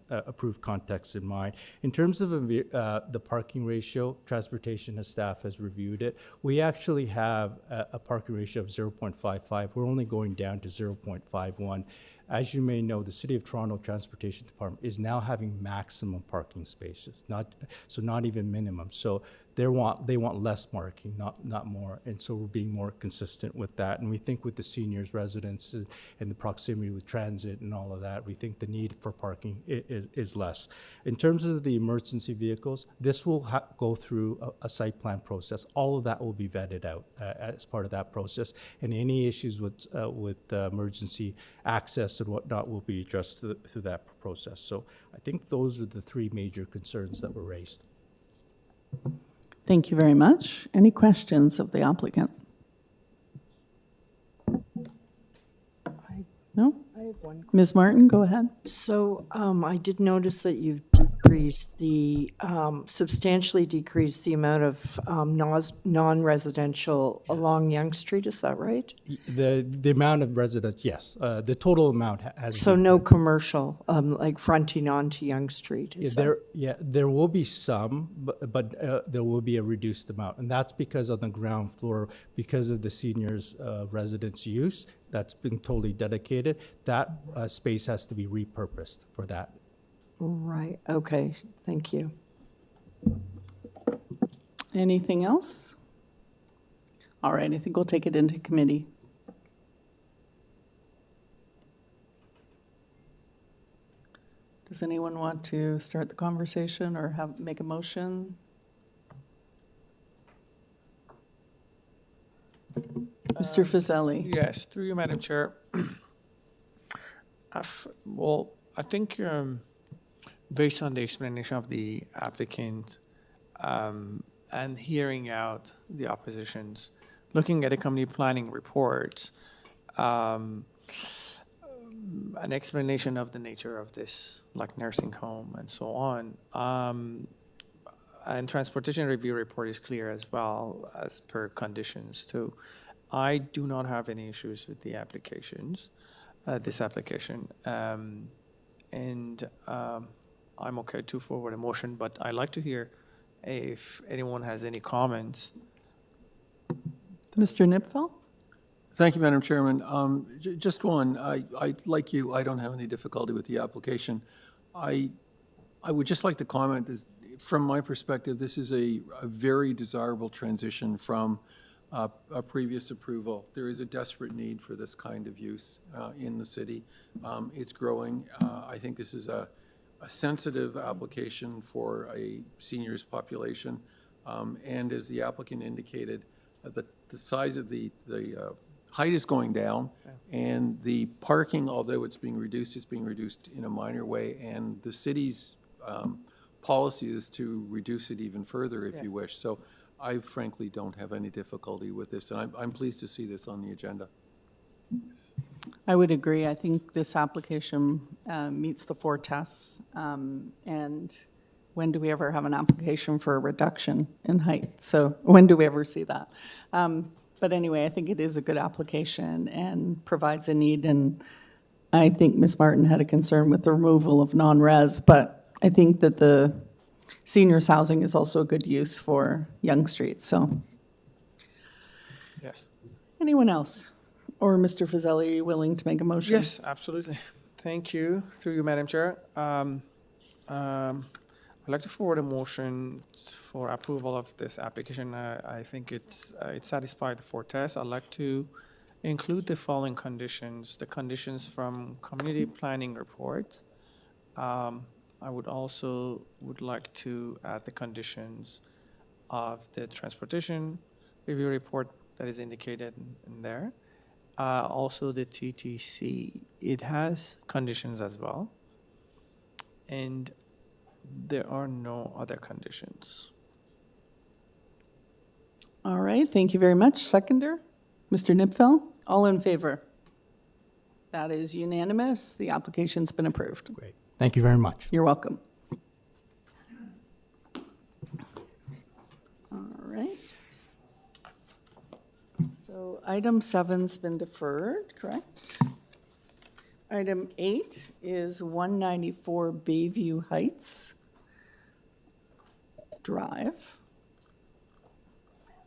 approved context in mind. In terms of the parking ratio, transportation and staff has reviewed it. We actually have a parking ratio of 0.55. We're only going down to 0.51. As you may know, the City of Toronto Transportation Department is now having maximum parking spaces, not even minimum. So they want less parking, not more. And so we're being more consistent with that. And we think with the seniors' residents and the proximity with transit and all of that, we think the need for parking is less. In terms of the emergency vehicles, this will go through a site plan process. All of that will be vetted out as part of that process. And any issues with emergency access and whatnot will be addressed through that process. So I think those are the three major concerns that were raised. Thank you very much. Any questions of the applicant? No? I have one. Ms. Martin, go ahead. So I did notice that you've decreased the, substantially decreased the amount of non-residential along Yonge Street, is that right? The amount of residents, yes. The total amount has. So no commercial, like fronting onto Yonge Street? Is that- There will be some, but there will be a reduced amount. And that's because on the ground floor, because of the seniors' residence use, that's been totally dedicated. That space has to be repurposed for that. Right, okay, thank you. Anything else? All right, I think we'll take it into committee. Does anyone want to start the conversation or make a motion? Mr. Fazeli. Yes, through you, Madam Chair. Well, I think based on the explanation of the applicant and hearing out the oppositions, looking at the community planning reports, an explanation of the nature of this, like nursing home and so on, and transportation review report is clear as well as per conditions too. I do not have any issues with the applications, this application, and I'm okay to forward a motion, but I'd like to hear if anyone has any comments. Mr. Nipfel? Thank you, Madam Chairman. Just one. Like you, I don't have any difficulty with the application. I would just like to comment, is, from my perspective, this is a very desirable transition from a previous approval. There is a desperate need for this kind of use in the city. It's growing. I think this is a sensitive application for a seniors population. And as the applicant indicated, the size of the height is going down, and the parking, although it's being reduced, is being reduced in a minor way, and the city's policy is to reduce it even further if you wish. So I frankly don't have any difficulty with this, and I'm pleased to see this on the agenda. I would agree. I think this application meets the 4 tests. And when do we ever have an application for a reduction in height? So when do we ever see that? But anyway, I think it is a good application and provides a need. And I think Ms. Martin had a concern with the removal of non-res, but I think that the seniors housing is also a good use for Yonge Street. So Yes. anyone else? Or Mr. Fazeli, are you willing to make a motion? Yes, absolutely. Thank you. Through you, Madam Chair. I'd like to forward a motion for approval of this application. I think it satisfied the 4 tests. I'd like to include the following conditions: the conditions from community planning report. I would also like to add the conditions of the transportation review report that is indicated in there. Also the TTC, it has conditions as well. And there are no other conditions. All right, thank you very much. Seconder, Mr. Nipfel, all in favor? That is unanimous. The application's been approved. Great. Thank you very much. You're welcome. All right. So item 7's been deferred, correct? Item 8 is 194 Bayview Heights Drive.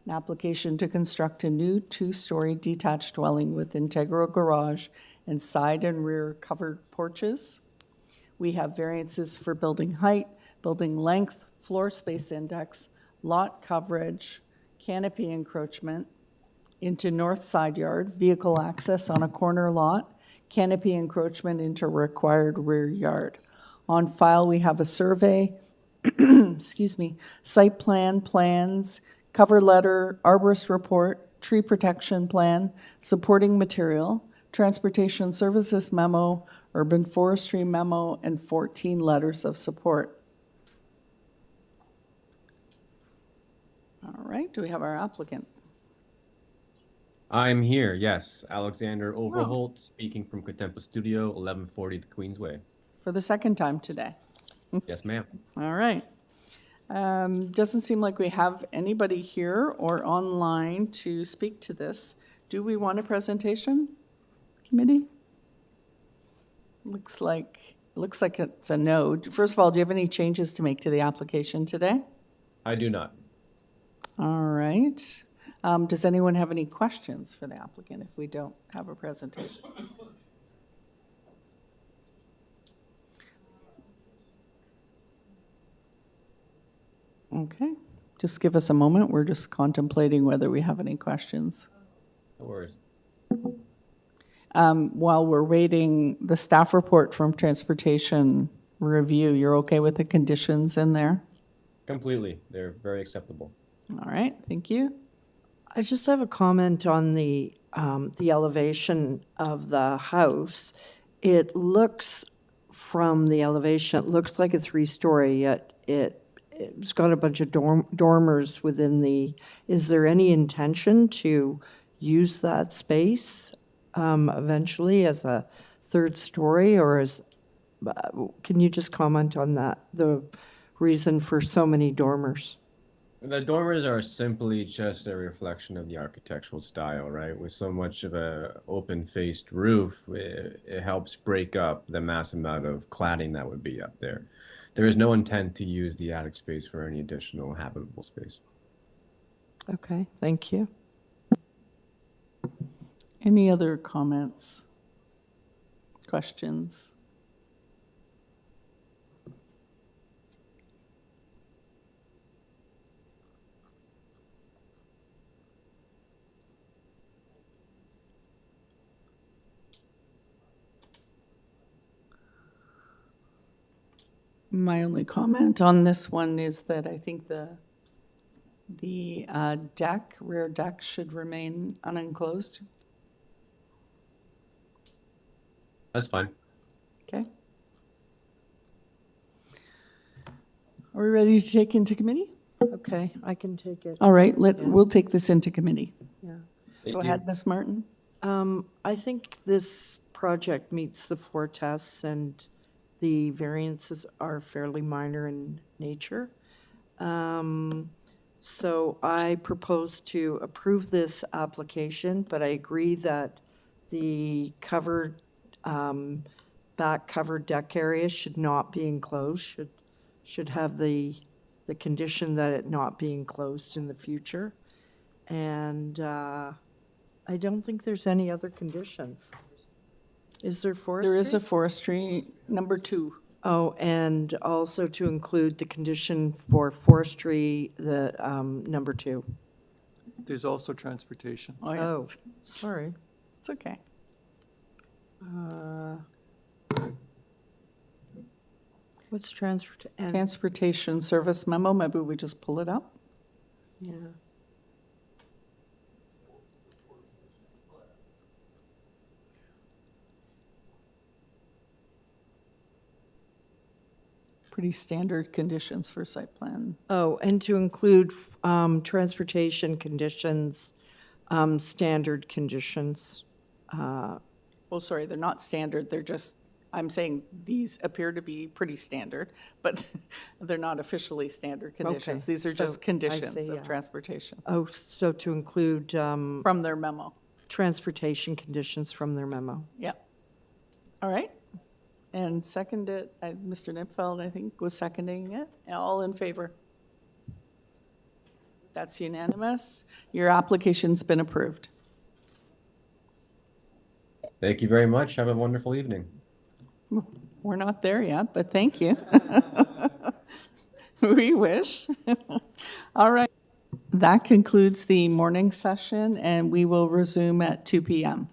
An application to construct a new 2-story detached dwelling with integral garage and side and rear covered porches. We have variances for building height, building length, floor space index, lot coverage, canopy encroachment into north side yard, vehicle access on a corner lot, canopy encroachment into required rear yard. On file, we have a survey, excuse me, site plan, plans, cover letter, arborist report, tree protection plan, supporting material, transportation services memo, urban forestry memo, and 14 letters of support. All right, do we have our applicant? I'm here, yes. Alexander Overholt, speaking from Contempla Studio, 1140 the Queensway. For the second time today. Yes, ma'am. All right. Doesn't seem like we have anybody here or online to speak to this. Do we want a presentation, committee? Looks like it's a no. First of all, do you have any changes to make to the application today? I do not. All right. Does anyone have any questions for the applicant if we don't have a presentation? Okay, just give us a moment. We're just contemplating whether we have any questions. No worries. While we're waiting, the staff report from Transportation Review, you're okay with the conditions in there? Completely. They're very acceptable. All right, thank you. I just have a comment on the elevation of the house. It looks, from the elevation, it looks like a 3-story, yet it's got a bunch of dormers within the, is there any intention to use that space eventually as a 3rd story, or can you just comment on that, the reason for so many dormers? The dormers are simply just a reflection of the architectural style, right? With so much of a open-faced roof, it helps break up the massive amount of cladding that would be up there. There is no intent to use the attic space for any additional habitable space. Okay, thank you. Any other comments, questions? My only comment on this one is that I think the rear deck should remain unenclosed. That's fine. Okay. Are we ready to take into committee? Okay, I can take it. All right, we'll take this into committee. Yeah. Go ahead, Ms. Martin. I think this project meets the 4 tests, and the variances are fairly minor in nature. So I propose to approve this application, but I agree that the covered, back covered deck area should not be enclosed, should have the condition that it not be enclosed in the future. And I don't think there's any other conditions. Is there forestry? There is a forestry, number 2. Oh, and also to include the condition for forestry, the number 2. There's also transportation. Oh, yeah. Oh, sorry. It's okay. What's transport? and- Transportation service memo, maybe we just pull it up. Yeah. Pretty standard conditions for site plan. Oh, and to include transportation conditions, standard conditions. Well, sorry, they're not standard, they're just, I'm saying these appear to be pretty standard, but they're not officially standard conditions. Okay, These are so just I conditions see, of yeah. transportation Oh, so to include from their memo. transportation conditions from their memo. Yeah. All right. And seconded, Mr. Nipfeld, I think, was seconding it. All in favor? That's unanimous. Your application's been approved. Thank you very much. Have a wonderful evening. We're not there yet, but thank you. We wish. All right. That concludes the morning session, and we will resume at 2 p.m.